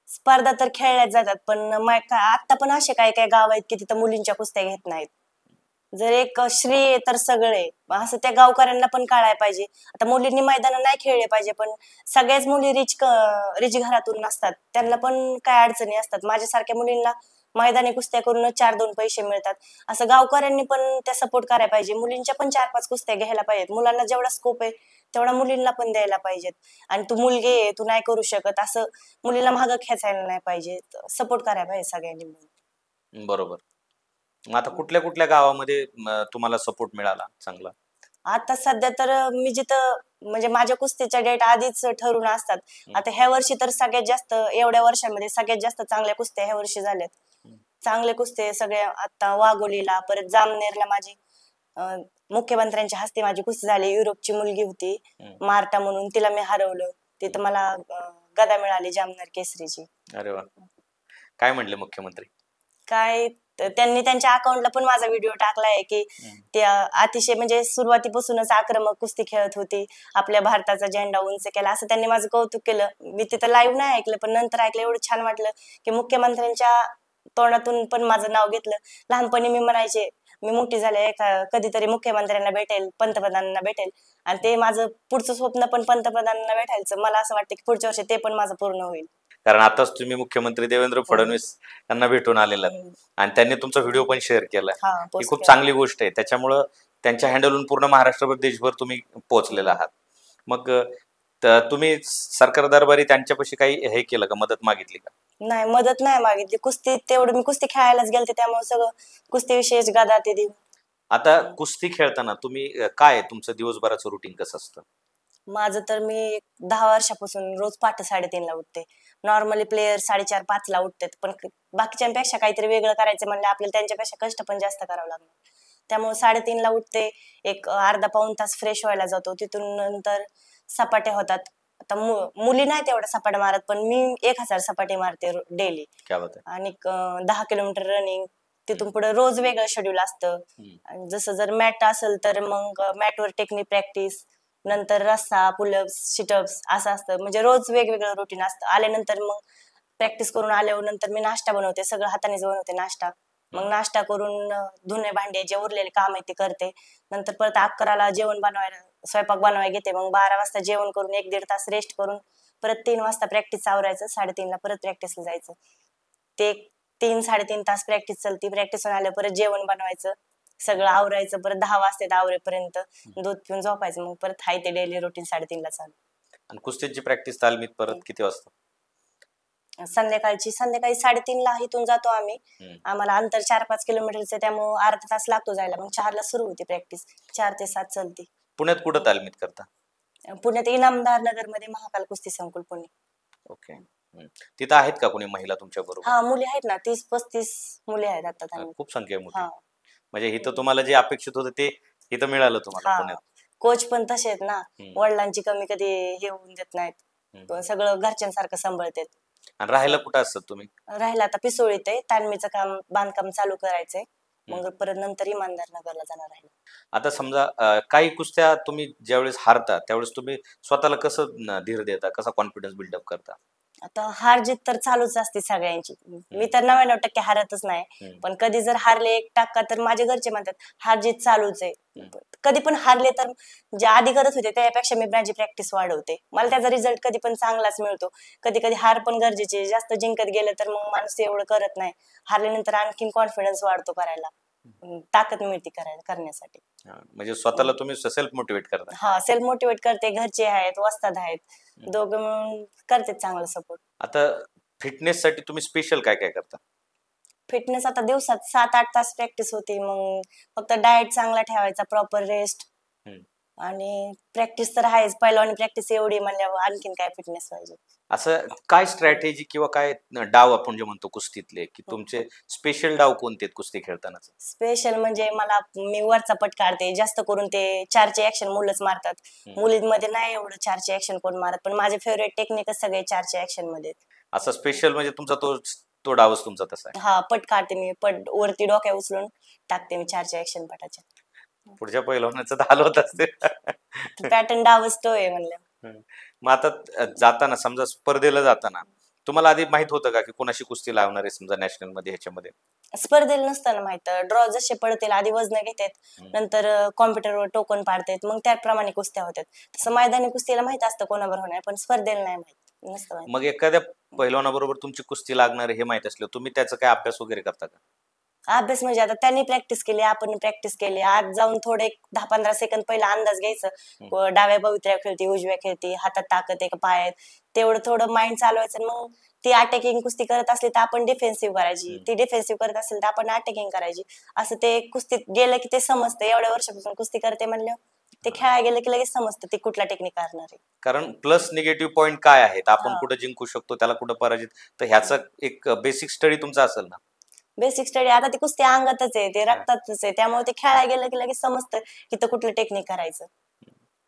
स्पर्धा तर खेळल्याच जातात, पण आता पण असे काय काय गाव आहेत की तिथं मुलींच्या कुस्त्या घेत नाहीत. जर एक श्री आहे तर सगळे, असं त्या गावकऱ्यांना पण कळायला पाहिजे. आता मुलींनी मैदान नाही खेळले पाहिजे, पण सगळ्याच मुली रिच घरातून नसतात, त्यांना पण काय अडचणी असतात. माझ्यासारख्या मुलींना मैदानी कुस्त्या करून 4-2 पैसे मिळतात, असं गावकऱ्यांनी पण त्या सपोर्ट करायला पाहिजे. मुलींच्या पण 4-5 कुस्त्या घ्यायला पाहिजेत, मुलांना जेवढा स्कोप आहे तेवढा मुलींना पण द्यायला पाहिजेत. आणि तू मुलगी आहे, तू नाही करू शकत, असं मुलीला मागं खेचायला नाही पाहिजे, सपोर्ट करायला पाहिजे सगळ्यांनी. बरोबर. आता कुठल्या कुठल्या गावामध्ये तुम्हाला सपोर्ट मिळाला चांगला? आता सध्या तर मी जिथं, म्हणजे माझ्या कुस्तीच्या डेट आधीच ठरून असतात. आता ह्या वर्षी तर सगळ्यात जास्त, एवढ्या वर्षांमध्ये सगळ्यात जास्त चांगल्या कुस्त्या ह्या वर्षी झाल्यात. चांगले कुस्ते सगळे, आता वाघोलीला, परत जामनेरला माझी मुख्यमंत्र्यांच्या हस्ते माझी कुस्ती झाली. युरोपची मुलगी होती मार्टा म्हणून, तिला मी हरवलं, तिथं मला गदा मिळाली जामनेर केसरीची. अरे वा. काय म्हणले मुख्यमंत्री? काय, त्यांनी त्यांच्या अकाउंटला पण माझा व्हिडिओ टाकलाय की त्या अतिशय म्हणजे सुरुवातीपासूनच आक्रमक कुस्ती खेळत होती, आपल्या भारताचा झेंडा उंच केला, असं त्यांनी माझं कौतुक केलं. मी तिथं लाईव्ह नाही ऐकलं, पण नंतर ऐकलं, एवढं छान वाटलं की मुख्यमंत्र्यांच्या तोंडातून पण माझं नाव घेतलं. लहानपणी मी म्हणायचे, मी मोठी झाले कधीतरी मुख्यमंत्र्यांना भेटेल, पंतप्रधानांना भेटेल, आणि ते माझं पुढचं स्वप्न पण पंतप्रधानांना भेटायचं. मला असं वाटतं की पुढच्या वर्षी ते पण माझं पूर्ण होईल. कारण आताच तुम्ही मुख्यमंत्री देवेंद्र फडणवीस यांना भेटून आलेला आणि त्यांनी तुमचा व्हिडिओ पण शेअर केला, ही खूप चांगली गोष्ट आहे. त्याच्यामुळं त्यांच्या हँडलून पूर्ण महाराष्ट्रभर देशभर तुम्ही पोहोचलेला आहात. मग तुम्ही सरकार दरबारी त्यांच्यापाशी काही हे केलं का, मदत मागितली का? नाही, मदत नाही मागितली. कुस्ती तेवढं मी कुस्ती खेळायलाच गेलते, त्यामुळे सगळं कुस्तीविषयीच गदा ते देऊ. आता कुस्ती खेळताना तुम्ही काय, तुमचं दिवसभराचं रुटीन कसं असतं? माझं तर मी 10 वर्षापासून रोज पहाटे 3:30ला उठते. नॉर्मली प्लेयर 4:30-5ला उठतात, पण बाकीच्यांपेक्षा काहीतरी वेगळं करायचं म्हणलं आपल्याला त्यांच्यापेक्षा कष्ट पण जास्त करावं लागणार. त्यामुळे 3:30ला उठते. एक अर्धा पाऊण तास फ्रेश व्हायला जातो. तिथून नंतर सपाट्या होतात. आता मुली नाही तेवढ्या सपाट्या मारत, पण मी 1000 सपाटे मारते डेली. क्या बात आहे. आणि 10 किलोमीटर रनिंग. तिथून पुढे रोज वेगळं शेड्यूल असतं. आणि जसं जर मॅट असेल तर मग मॅटवर टेक्निक प्रॅक्टिस, नंतर रस्सा, पुलअप्स, सिटअप्स असं असतं. म्हणजे रोज वेगवेगळं रुटीन असतं. आल्यानंतर मग प्रॅक्टिस करून आल्यावर नंतर मी नाश्ता बनवते. सगळं हातानेच बनवते नाश्ता. मग नाश्ता करून धुणे भांडे जे उरलेले काम आहे ते करते. नंतर परत 11ला स्वयंपाक बनवायला घेते. मग 12 वाजता जेवण करून 1-1.5 तास रेस्ट करून परत 3 वाजता प्रॅक्टिस आवरायचं. 3:30ला परत प्रॅक्टिसला जायचं. ते 3-3.5 तास प्रॅक्टिस चालती. प्रॅक्टिस आल्या परत जेवण बनवायचं, सगळं आवरायचं. परत 10 वाजता आवरेपर्यंत दूध पिऊन झोपायचं. मग परत हाय ते डेली रुटीन 3:30ला चालू. आणि कुस्तीची प्रॅक्टिस तालमीत परत किती वाजता? संध्याकाळी 3:30ला इथून जातो आम्ही. आम्हाला अंतर 4-5 किलोमीटरचं, त्यामुळे अर्धा तास लागतो जायला. मग 4ला सुरू होती प्रॅक्टिस. 4 ते 7 चालते. पुण्यात कुठं तालमीत करता? पुण्यात इनामदार नगर मध्ये महाकाल कुस्ती संकुल पुणे. ओके. तिथं आहेत का कोणी महिला तुमच्या बरोबर? हा, मुली आहेत ना. 30-35 मुली आहेत आता तालमीत. खूप संख्या आहे मोठी. हा. म्हणजे इथं तुम्हाला जे अपेक्षित होतं ते इथं मिळालं तुम्हाला हा, पुण्यात. कोच पण तसे आहेत ना. वडिलांची कमी कधी हे होऊन देत नाहीत. सगळं घरच्यांसारखं सांभाळतात. आणि राहायला कुठं असतात तुम्ही? राहिला आता पिसोळीत आहे. तालमीचं बांधकाम चालू करायचंय. मग परत नंतर इमानदार नगरला जाणार आहे. आता समजा काही कुस्त्या तुम्ही ज्यावेळेस हारता त्यावेळेस तुम्ही स्वतःला कसं धीर देता, कसा कॉन्फिडन्स बिल्डअप करता? आता हार जीत तर चालूच असते सगळ्यांची. मी तर 99% हारतच नाही. पण कधी जर हारले 1% तर माझे घरचे म्हणतात हार जीत चालूच आहे. कधी पण हारले तर जे आधी करत होते त्यापेक्षा मी माझी प्रॅक्टिस वाढवते. मला त्याचा रिझल्ट कधी पण चांगलाच मिळतो. कधी कधी हार पण गरजेची. जास्त जिंकत गेलं तर मग माणूस एवढं करत नाही. हारल्यानंतर आणखीन कॉन्फिडन्स वाढतो करायला, ताकद मिळते करण्यासाठी. म्हणजे स्वतःला तुम्ही सेल्फ मोटिवेट करता? हा, सेल्फ मोटिवेट करते. घरचे आहेत, वस्ताद आहेत, दोघं मिळून करते चांगला सपोर्ट. आता फिटनेस साठी तुम्ही स्पेशल काय काय करता? फिटनेस आता दिवसात 7-8 तास प्रॅक्टिस होती. मग फक्त डाएट चांगला ठेवायचा, प्रॉपर रेस्ट, आणि प्रॅक्टिस तर आहेच. पहिलवानी प्रॅक्टिस एवढी म्हणल्यावर आणखीन काय फिटनेस पाहिजे. असं काय स्ट्रॅटेजी किंवा काय डाव आपण जे म्हणतो कुस्तीतले, की तुमचे स्पेशल डाव कोणते आहेत कुस्ती खेळताना? स्पेशल म्हणजे मी वरचा पट काढते. जास्त करून ते 4चे ऍक्शन मुलंच मारतात. मुलींमध्ये नाही एवढं 4चे ऍक्शन कोण मारत, पण माझे फेवरेट टेक्निकच सगळे 4च्या ऍक्शन मध्ये. असं स्पेशल म्हणजे तुमचा तो डावच तुमचा तसा आहे? हा, पट काढते मी. पट वरती डोक्या उचलून टाकते मी 4च्या ऍक्शन पटाच्या. पुढच्या पहिलवानाचं तर हाल होत असते. पॅटर्न डावच तो आहे म्हणलं. मग आता जाताना समजा स्पर्धेला जाताना तुम्हाला आधी माहित होतं का की कोणाशी कुस्ती लावणार आहे समजा नॅशनल मध्ये ह्याच्यामध्ये? स्पर्धेला नसताना माहित. ड्रॉ जसे पडतील आधी वजन घेतात, नंतर कॉम्प्युटरवर टोकन पाडतात, मग त्याप्रमाणे कुस्त्या होतात. तसं मैदानी कुस्तीला माहित असतं कोणाबरोबर होणार, पण स्पर्धेला नाही माहित, नसतं माहित. मग एखाद्या पहिलवानाबरोबर तुमची कुस्ती लागणार हे माहित असलं तुम्ही त्याचा काय अभ्यास वगैरे करता का? अभ्यास म्हणजे आता त्यांनी प्रॅक्टिस केली, आपण प्रॅक्टिस केली. आज जाऊन थोडे 10-15 सेकंद पहिला अंदाज घ्यायचं. डाव्या पवित्र्या खेळती, उजव्या खेळती, हातात ताकद आहे का पायात, तेवढं थोडं माइंड चालवायचं. मग ती अटॅकिंग कुस्ती करत असली तर आपण डिफेन्सिव्ह करायची, ती डिफेन्सिव्ह करत असेल तर आपण अटॅकिंग करायची. असं ते कुस्तीत गेलं की ते समजतं. एवढ्या वर्षापासून कुस्ती करते म्हणलं ते खेळायला गेलं की लगेच समजतं ते कुठला टेक्निक करणार आहे. कारण प्लस निगेटिव्ह पॉईंट काय आहेत, आपण कुठं जिंकू शकतो, त्याला कुठं पराजित, तर ह्याचा एक बेसिक स्टडी तुमचा असेल ना? बेसिक स्टडी आता ती कुस्ती अंगातच आहे, ते रक्तातच आहे, त्यामुळे ते खेळायला गेलं की लगेच समजतं की तर कुठलं टेक्निक करायचं.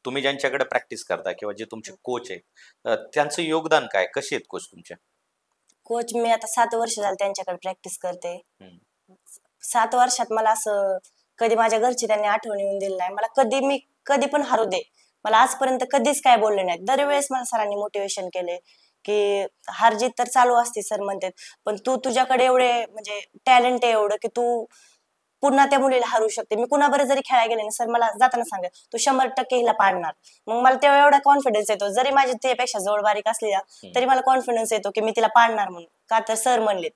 तुम्ही ज्यांच्याकडे प्रॅक्टिस करता किंवा जे तुमचे कोच आहेत त्यांचं योगदान काय, कसे आहेत कोच तुमचे? कोच मी आता 7 वर्ष झालं त्यांच्याकडे प्रॅक्टिस करते. 7 वर्षात मला असं कधी माझ्या घरची त्यांनी आठवण येऊन दिली नाही. मला मी कधी पण हारू दे, मला आजपर्यंत कधीच काय बोलले नाहीत. दरवेळेस मला सरांनी मोटिवेशन केले की हारजीत तर चालू असते सर म्हणतात, पण तुझ्याकडे एवढे म्हणजे टॅलेंट आहे एवढं की तू पुन्हा त्या मुलीला हारू शकते. मी कुणाबरोबर जरी खेळायला गेले ना सर मला जाताना सांगा तू 100% हिला पाडणार. मग मला तेव्हा एवढा कॉन्फिडन्स येतो, जरी माझी त्यापेक्षा जोड बारीक असली ना तरी मला कॉन्फिडन्स येतो की मी तिला पाडणार म्हणून, का तर सर म्हणलेत.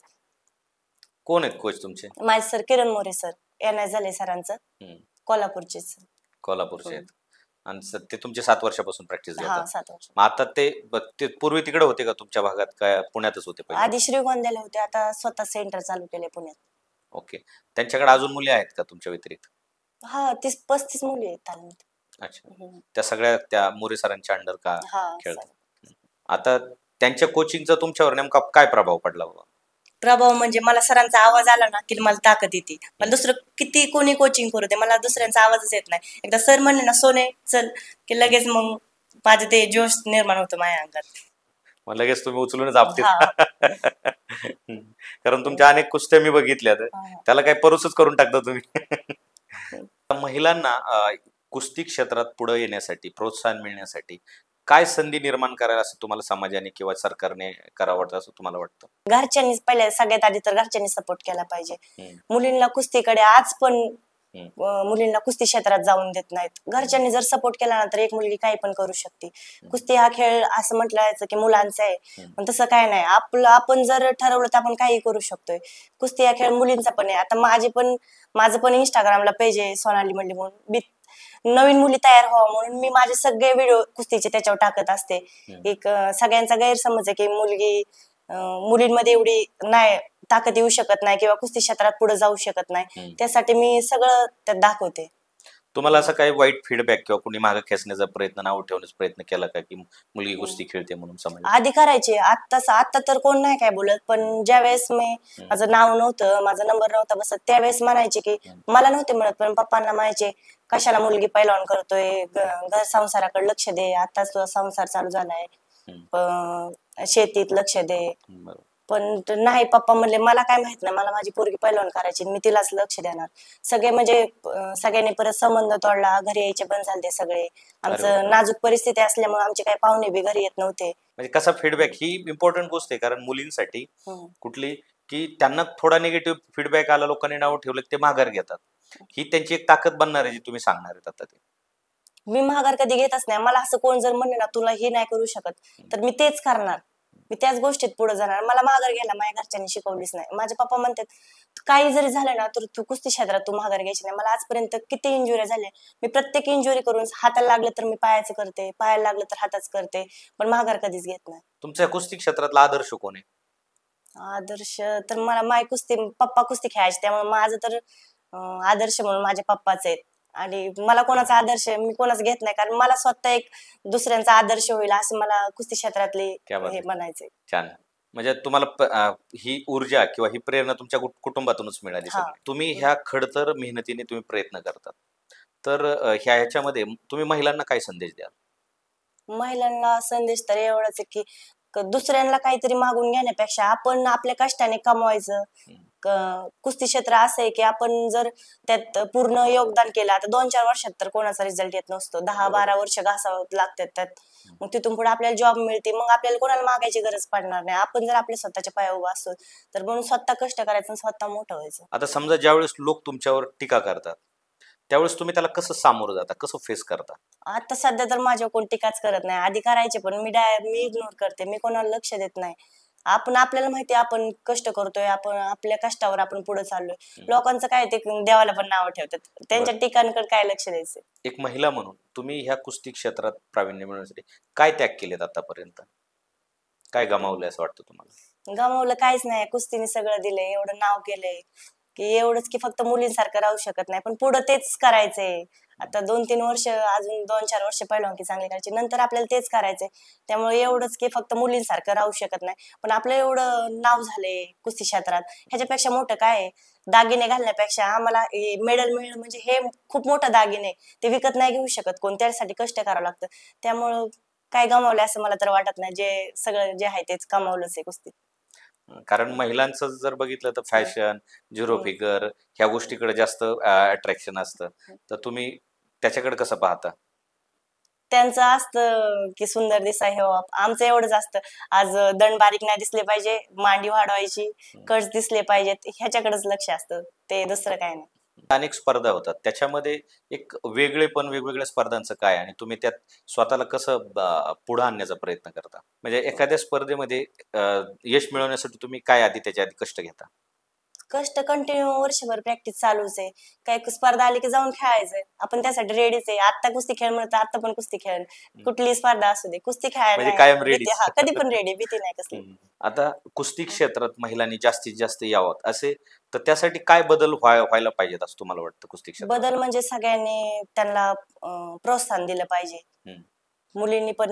कोण आहेत कोच तुमचे? माझे sir Kiran More sir, NS झाले सरांचं, कोल्हापूरचे सर. कोल्हापूरचे आहेत. आणि ते तुमचे 7 वर्षापासून प्रॅक्टिस हा, घेतात? 7 वर्ष. मग आता ते पूर्वी तिकडे होते का तुमच्या भागात, काय पुण्यातच होते पहिले? आधी श्रीगोंद्याला होते, आता स्वतः सेंटर चालू केले पुण्यात. ओके. त्यांच्याकडे अजून मुली आहेत का तुमच्या व्यतिरिक्त? हा, 30-35 मुली आहेत तालमीत. अच्छा, हम्म. त्या सगळ्या त्या मोरे सरांच्या अंडर का हा खेळतात? सर. आता त्यांच्या कोचिंगचा तुमच्यावर नेमका काय प्रभाव पडला बाबा? प्रभाव म्हणजे मला सरांचा आवाज आला ना की मला ताकद येते. पण दुसरं किती कोणी कोचिंग करू दे, मला दुसऱ्यांचा आवाजच येत नाही. एकदा सर म्हणले ना सोने चल, की लगेच मग माझं ते जोश निर्माण होतं माझ्या अंगात. मग लगेच तुम्ही उचलूनच आपटीत. हा. कारण तुमच्या अनेक कुस्त्या मी बघितल्यात, हा. त्याला काय परूसच करून टाकता तुम्ही. महिलांना कुस्ती क्षेत्रात पुढे येण्यासाठी प्रोत्साहन मिळण्यासाठी काय संधी निर्माण करायला असं तुम्हाला समाजाने किंवा सरकारने करावं असं तुम्हाला वाटतं? घरच्यांनी पहिले सगळ्यात आधी तर घरच्यांनी सपोर्ट केला पाहिजे. हम्म, मुलींना कुस्तीकडे आज पण हम्म, मुलींना कुस्ती क्षेत्रात जाऊन देत नाहीत. घरच्यांनी जर सपोर्ट केला ना तर एक मुलगी काही पण करू शकते. कुस्ती हा खेळ असं म्हटलं जायचं की मुलांचा आहे, पण तसं काय नाही. आपण जर ठरवलं तर आपण काही करू शकतोय. कुस्ती हा खेळ मुलींचा पण आहे. आता माझं पण इंस्टाग्रामला पेज आहे सोनाली मंडे म्हणून. मी नवीन मुली तयार व्हावं म्हणून मी माझे सगळे व्हिडिओ कुस्तीचे त्याच्यावर टाकत असते. हम्म. एक सगळ्यांचा गैरसमज आहे की मुलींमध्ये एवढी नाही ताकद येऊ शकत नाही किंवा कुस्ती क्षेत्रात पुढे जाऊ शकत नाही. हम्म. त्यासाठी मी सगळं त्यात दाखवते. तुम्हाला असं काही वाईट फीडबॅक किंवा कोणी मागे खेचण्याचा प्रयत्न, नाव ठेवण्याचा प्रयत्न केला का की मुलगी कुस्ती खेळते म्हणून समाज? आधी करायचे, आता तर कोण नाही काय बोलत. पण ज्या वेळेस माझं नाव नव्हतं, माझा नंबर नव्हता बसत, त्यावेळेस म्हणायचे की मला नव्हते म्हणत, पण पप्पांना म्हणायचे कशाला मुलगी पैलवान करतोय, घर संसाराकडे लक्ष दे, आताच तुझा संसार चालू झालाय, शेतीत लक्ष दे. बरोबर. पण नाही, पप्पा म्हणले मला काय माहित नाही, मला माझी पोरगी पैलवान करायची, मी तिलाच लक्ष देणार. सगळे म्हणजे सगळ्यांनी परत संबंध तोडला, घरी यायचे बंद झाले सगळे. आमचं नाजूक परिस्थिती असल्यामुळे आमचे काही पाहुणे बी घरी येत नव्हते. म्हणजे कसा फीडबॅक ही इम्पॉर्टंट गोष्ट आहे, कारण मुलींसाठी कुठली की त्यांना थोडा निगेटिव्ह फीडबॅक आला, लोकांनी नाव ठेवलं की ते माघार घेतात. ही त्यांची एक ताकद बनणार आहे जी तुम्ही सांगणार आहेत आता. ते मी माघार कधी घेतच नाही. मला असं कोण जर म्हणलं ना तुला हे नाही करू शकत, तर मी तेच करणार. मी त्याच गोष्टीत पुढे जाणार. मला माघार घ्यायला माझ्या घरच्यांनी शिकवलीच नाही. माझे पप्पा म्हणतात काही जरी झालं ना तर तू कुस्ती क्षेत्रात तू माघार घ्यायची नाही. मला आजपर्यंत किती इंजुरी झाल्या, मी प्रत्येक इंजुरी करून हाताला लागलं तर मी पायाचं करते, पायाला लागलं तर हाताच करते, पण माघार कधीच घेत नाही. तुमच्या कुस्ती क्षेत्रातला आदर्श कोण आहे? आदर्श तर मला पप्पा कुस्ती खेळायचे, त्यामुळे माझं तर आदर्श म्हणून माझे पप्पाच आहेत. आणि मला कोणाचा आदर्श मी कोणाच घेत नाही, कारण मला स्वतः एक दुसऱ्यांचा आदर्श होईल असं मला कुस्ती क्षेत्रातले क्या बात हे आहे. म्हणायचंय. छान. म्हणजे तुम्हाला ही ऊर्जा किंवा ही प्रेरणा तुमच्या कुटुंबातूनच मिळाली हा. सगळी. तुम्ही ह्या खडतर मेहनतीने तुम्ही प्रयत्न करतात, तर ह्याच्यामध्ये तुम्ही महिलांना काय संदेश द्याल? महिलांना संदेश तर एवढाच आहे की दुसऱ्यांना काहीतरी मागून घेण्यापेक्षा आपण आपल्या कष्टाने कमवायचं. कुस्ती क्षेत्र असं आहे की आपण जर त्यात पूर्ण योगदान केलं, आता 2-4 वर्षात तर कोणाचा रिझल्ट येत नसतो, 10-12 वर्ष घासावं लागतात त्यात. मग तिथून पुढे आपल्याला जॉब मिळते, मग आपल्याला कोणाला मागायची गरज पडणार नाही. आपण जर आपल्या स्वतःच्या पायावर उभा असतो तर म्हणून स्वतः कष्ट करायचं आणि स्वतः मोठं व्हायचं. आता समजा ज्यावेळेस लोक तुमच्यावर टीका करतात, त्यावेळेस तुम्ही त्याला कसं सामोरं जाता, कसं फेस करता? आता सध्या तर माझ्यावर कोण टीकाच करत नाही. आधी करायचे, पण मी इग्नोर करते, मी कोणाला लक्ष देत नाही. आपल्याला माहिती आपण कष्ट करतोय, आपण आपल्या कष्टावर आपण पुढे चाललोय. लोकांचं काय ते देवाला पण नाव ठेवतात, त्यांच्या टीकांकडे काय लक्ष द्यायचं. एक महिला म्हणून तुम्ही ह्या कुस्ती क्षेत्रात प्रावीण्य मिळवण्यासाठी काय त्याग केलेत आतापर्यंत? काय गमावलंय असं वाटतं तुम्हाला? गमावलं काहीच नाही, कुस्तीने सगळं दिलंय, एवढं नाव केलंय की एवढंच की फक्त मुलींसारखं राहू शकत नाही, पण पुढे तेच करायचंय. आता 2-3 वर्ष, अजून 2-4 वर्ष पहिलवानकी चांगली करायची, नंतर आपल्याला तेच करायचंय. त्यामुळे एवढंच की फक्त मुलींसारखं राहू शकत नाही, पण आपलं एवढं नाव झालंय कुस्ती क्षेत्रात, ह्याच्यापेक्षा मोठं काय आहे? दागिने घालण्यापेक्षा आम्हाला मेडल मिळणं म्हणजे हे खूप मोठं दागिने, ते विकत नाही घेऊ शकत कोण, त्यासाठी कष्ट करावं लागतं. त्यामुळं काय गमावलंय असं मला तर वाटत नाही. जे सगळं जे आहे तेच कमावलंच आहे कुस्तीत. कारण महिलांचं जर बघितलं तर फॅशन, झिरो फिगर ह्या गोष्टीकडे जास्त अट्रॅक्शन असतं, तर तुम्ही त्याच्याकडे कसं पाहता? त्यांचं असतं की सुंदर दिसाय, हो. आमचं एवढंच असतं, आज दंड बारीक नाही दिसले पाहिजे, मांडी वाढवायची, कट्स दिसले पाहिजेत, ह्याच्याकडेच लक्ष असतं, ते दुसरं काय नाही. अनेक स्पर्धा होतात, त्याच्यामध्ये एक वेगळेपण वेगवेगळ्या स्पर्धांचं काय आणि तुम्ही त्यात स्वतःला कसं पुढे आणण्याचा प्रयत्न करता? म्हणजे एखाद्या स्पर्धेमध्ये यश मिळवण्यासाठी तुम्ही काय आधी त्याच्या आधी कष्ट घेता? कष्ट कंटिन्यू वर्षभर प्रॅक्टिस चालूच आहे. काही स्पर्धा आली की जाऊन खेळायचंय, आपण त्यासाठी रेडीच आहे. आता कुस्ती खेळ म्हणत आता पण कुस्ती खेळ, कुठलीही स्पर्धा असू दे, कुस्ती म्हणजे कायम खेळायला रेडी? हा, कधी पण रेडी, भीती नाही कसली. आता कुस्ती क्षेत्रात महिलांनी जास्तीत जास्त यावं असे तर त्यासाठी काय बदल व्हायला पाहिजेत असं तुम्हाला वाटतं कुस्ती क्षेत्रात? बदल म्हणजे सगळ्यांनी त्यांना प्रोत्साहन दिलं पाहिजे. हम्म. मुलींनी पण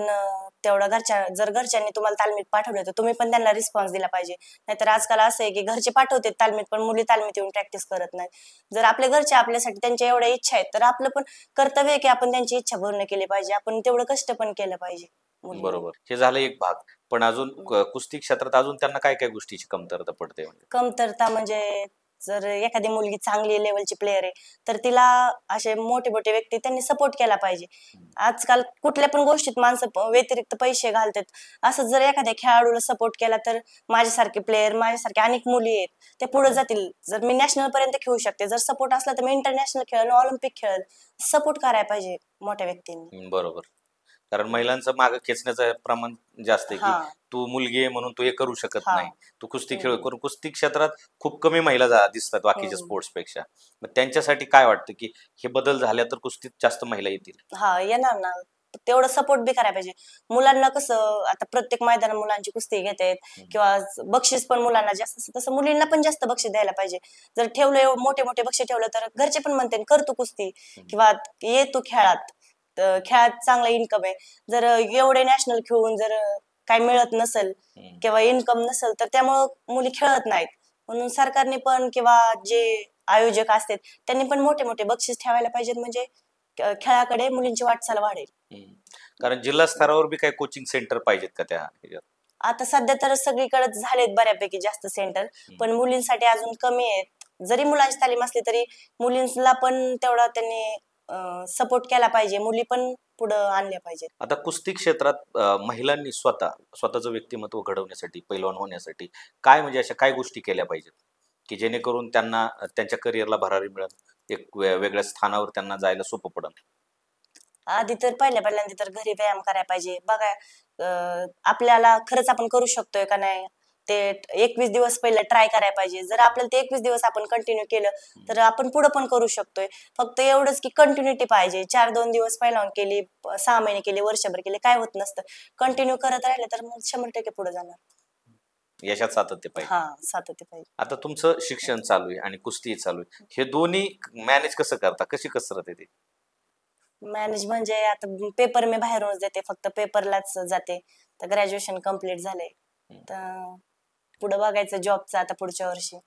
तेवढं जर घरच्यांनी तुम्हाला तालमीत पाठवलं तर तुम्ही पण त्यांना रिस्पॉन्स दिला पाहिजे. नाहीतर आजकाल असं आहे की घरचे पाठवतात तालमीत पण मुली तालमीत येऊन प्रॅक्टिस करत नाही. जर आपले घरचे आपल्यासाठी त्यांच्या एवढ्या इच्छा आहेत तर आपलं पण कर्तव्य आहे की आपण त्यांची इच्छा पूर्ण केली पाहिजे. आपण तेवढं कष्ट पण केलं पाहिजे मुलींनी. बरोबर, हे झालं एक भाग. पण अजून कुस्ती क्षेत्रात अजून त्यांना काय काय गोष्टीची कमतरता पडते म्हणजे? कमतरता म्हणजे जर एखादी मुलगी चांगली लेवलची प्लेअर आहे तर तिला असे मोठे मोठे व्यक्ती त्यांनी सपोर्ट केला पाहिजे. आजकाल कुठल्या पण गोष्टीत माणसं व्यतिरिक्त पैसे घालतात. असं जर एखाद्या खेळाडूला सपोर्ट केला तर माझ्यासारखे प्लेअर, माझ्यासारखे अनेक मुली आहेत ते पुढे जातील. जर मी नॅशनल पर्यंत खेळू शकते, जर सपोर्ट असला तर मी इंटरनॅशनल खेळेल, ऑलिम्पिक खेळेल. सपोर्ट करायला पाहिजे मोठ्या व्यक्तींनी. बरोबर. कारण महिलांचं मागे खेचण्याचं प्रमाण जास्त आहे, की हा तू मुलगी आहे म्हणून तू हे करू शकत हा नाही, तू कुस्ती खेळ करून. कुस्ती क्षेत्रात खूप कमी महिला दिसतात बाकीच्या हम्म. स्पोर्ट्स पेक्षा. मग त्यांच्यासाठी काय वाटतं की हे बदल झाल्या तर कुस्तीत जास्त महिला येतील? हा येणार ना. तेवढं सपोर्ट बी करायला पाहिजे. मुलांना कसं आता प्रत्येक मैदानात मुलांची कुस्ती घेतात किंवा बक्षीस पण मुलांना जास्त असतं, तसं मुलींना पण जास्त बक्षीस द्यायला पाहिजे. जर ठेवलं मोठे मोठे बक्षीस ठेवलं तर घरचे पण म्हणते कर तू कुस्ती किंवा ये तू खेळात. तर खेळात चांगला इन्कम आहे. जर एवढे नॅशनल खेळून जर काही मिळत नसेल किंवा इन्कम नसेल तर त्यामुळं मुली खेळत नाहीत. म्हणून सरकारने पण किंवा जे आयोजक असतात त्यांनी पण मोठे मोठे बक्षीस ठेवायला पाहिजेत. म्हणजे खेळाकडे मुलींची वाटचाल वाढेल. कारण जिल्हा स्तरावर बी काही कोचिंग सेंटर पाहिजेत का त्या ह्याच्यात? आता सध्या तर सगळीकडे झालेत बऱ्यापैकी जास्त सेंटर, पण मुलींसाठी अजून कमी आहेत. जरी मुलांची तालीम असली तरी मुलींना पण तेवढा त्यांनी सपोर्ट केला पाहिजे. मुली पण पुढं आणल्या पाहिजेत. आता कुस्ती क्षेत्रात महिलांनी स्वतःचं व्यक्तिमत्व घडवण्यासाठी, पैलवान होण्यासाठी काय म्हणजे अशा काय गोष्टी केल्या पाहिजेत की जेणेकरून त्यांना त्यांच्या करिअरला भरारी मिळेल, एक वेगळ्या स्थानावर त्यांना जायला सोपं पडेल? आधी तर पहिल्यांदा तर घरी व्यायाम करायला पाहिजे. बघा आपल्याला खरंच आपण करू शकतोय का नाही ते 21 दिवस पहिले ट्राय करायला पाहिजे. जर आपल्याला ते 21 दिवस आपण कंटिन्यू केलं तर आपण पुढे पण करू शकतोय. फक्त एवढंच की कंटिन्युटी पाहिजे. 4-2 दिवस पहिल्यावर केली, 6 महिने केले, वर्षभर केले, काय होत नसतं. कंटिन्यू करत राहिलं तर मग 100% पुढे जाणार. यशात सातत्य पाहिजे. हा सातत्य पाहिजे. आता तुमचं शिक्षण चालू आहे आणि कुस्ती चालू आहे, हे दोन्ही मॅनेज कसं करता? कशी कसरत आहे ती? मॅनेज म्हणजे आता पेपर मी बाहेरूनच देते, फक्त पेपरलाच जाते. तर ग्रॅज्युएशन कम्प्लीट झालंय. तर पुढे बघायचं जॉबचं आता पुढच्या वर्षी.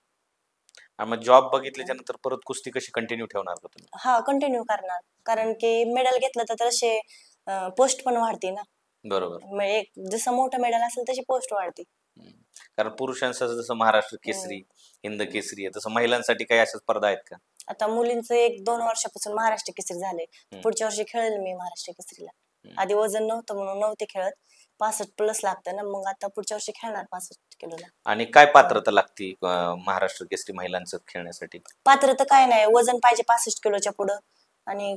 आणि मग जॉब बघितल्याच्या नंतर परत कुस्ती कशी कंटिन्यू ठेवणार का तुम्ही? हा कंटिन्यू करणार. कारण की मेडल घेतलं तर तसे पोस्ट पण वाढते ना. बरोबर. एक जसं मोठं मेडल असेल तशी पोस्ट वाढते. कारण पुरुषांचं जसं महाराष्ट्र केसरी, हिंद केसरी आहे, तसं महिलांसाठी काही अशा स्पर्धा आहेत का? आता मुलींचं 1-2 वर्षापासून महाराष्ट्र केसरी झाले. पुढच्या वर्षी खेळेल मी महाराष्ट्र केसरीला. आधी वजन नव्हतं म्हणून नव्हते खेळत. 65+ लागतं ना, मग आता पुढच्या वर्षी खेळणार 65 किलोला. आणि काय पात्रता लागती महाराष्ट्र केसरी महिलांचं खेळण्यासाठी? पात्रता काय नाही, वजन पाहिजे 65 किलोच्या पुढं आणि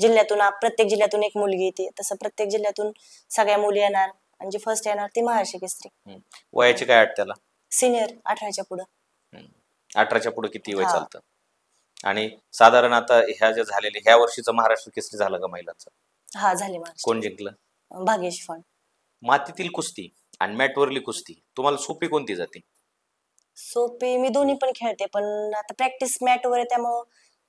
जिल्ह्यातून प्रत्येक जिल्ह्यातून एक मुलगी येते. तसं प्रत्येक जिल्ह्यातून सगळ्या मुली येणार आणि जी फर्स्ट येणार ती महाराष्ट्र केसरी. वयाची काय अट त्याला? सिनियर 18च्या पुढं. 18च्या पुढे किती वय हा. चालतं? आणि साधारण आता ह्या ज्या झालेल्या ह्या वर्षीचं महाराष्ट्र केसरी झालं का महिलांचं? हा झाली महाराष्ट्र. कोण जिंकलं? भाग्येश फण. मातीतील कुस्ती आणि मॅटवरली कुस्ती तुम्हाला सोपी कोणती जाते? सोपी मी दोन्ही पण खेळते, पण आता प्रॅक्टिस मॅटवर आहे त्यामुळं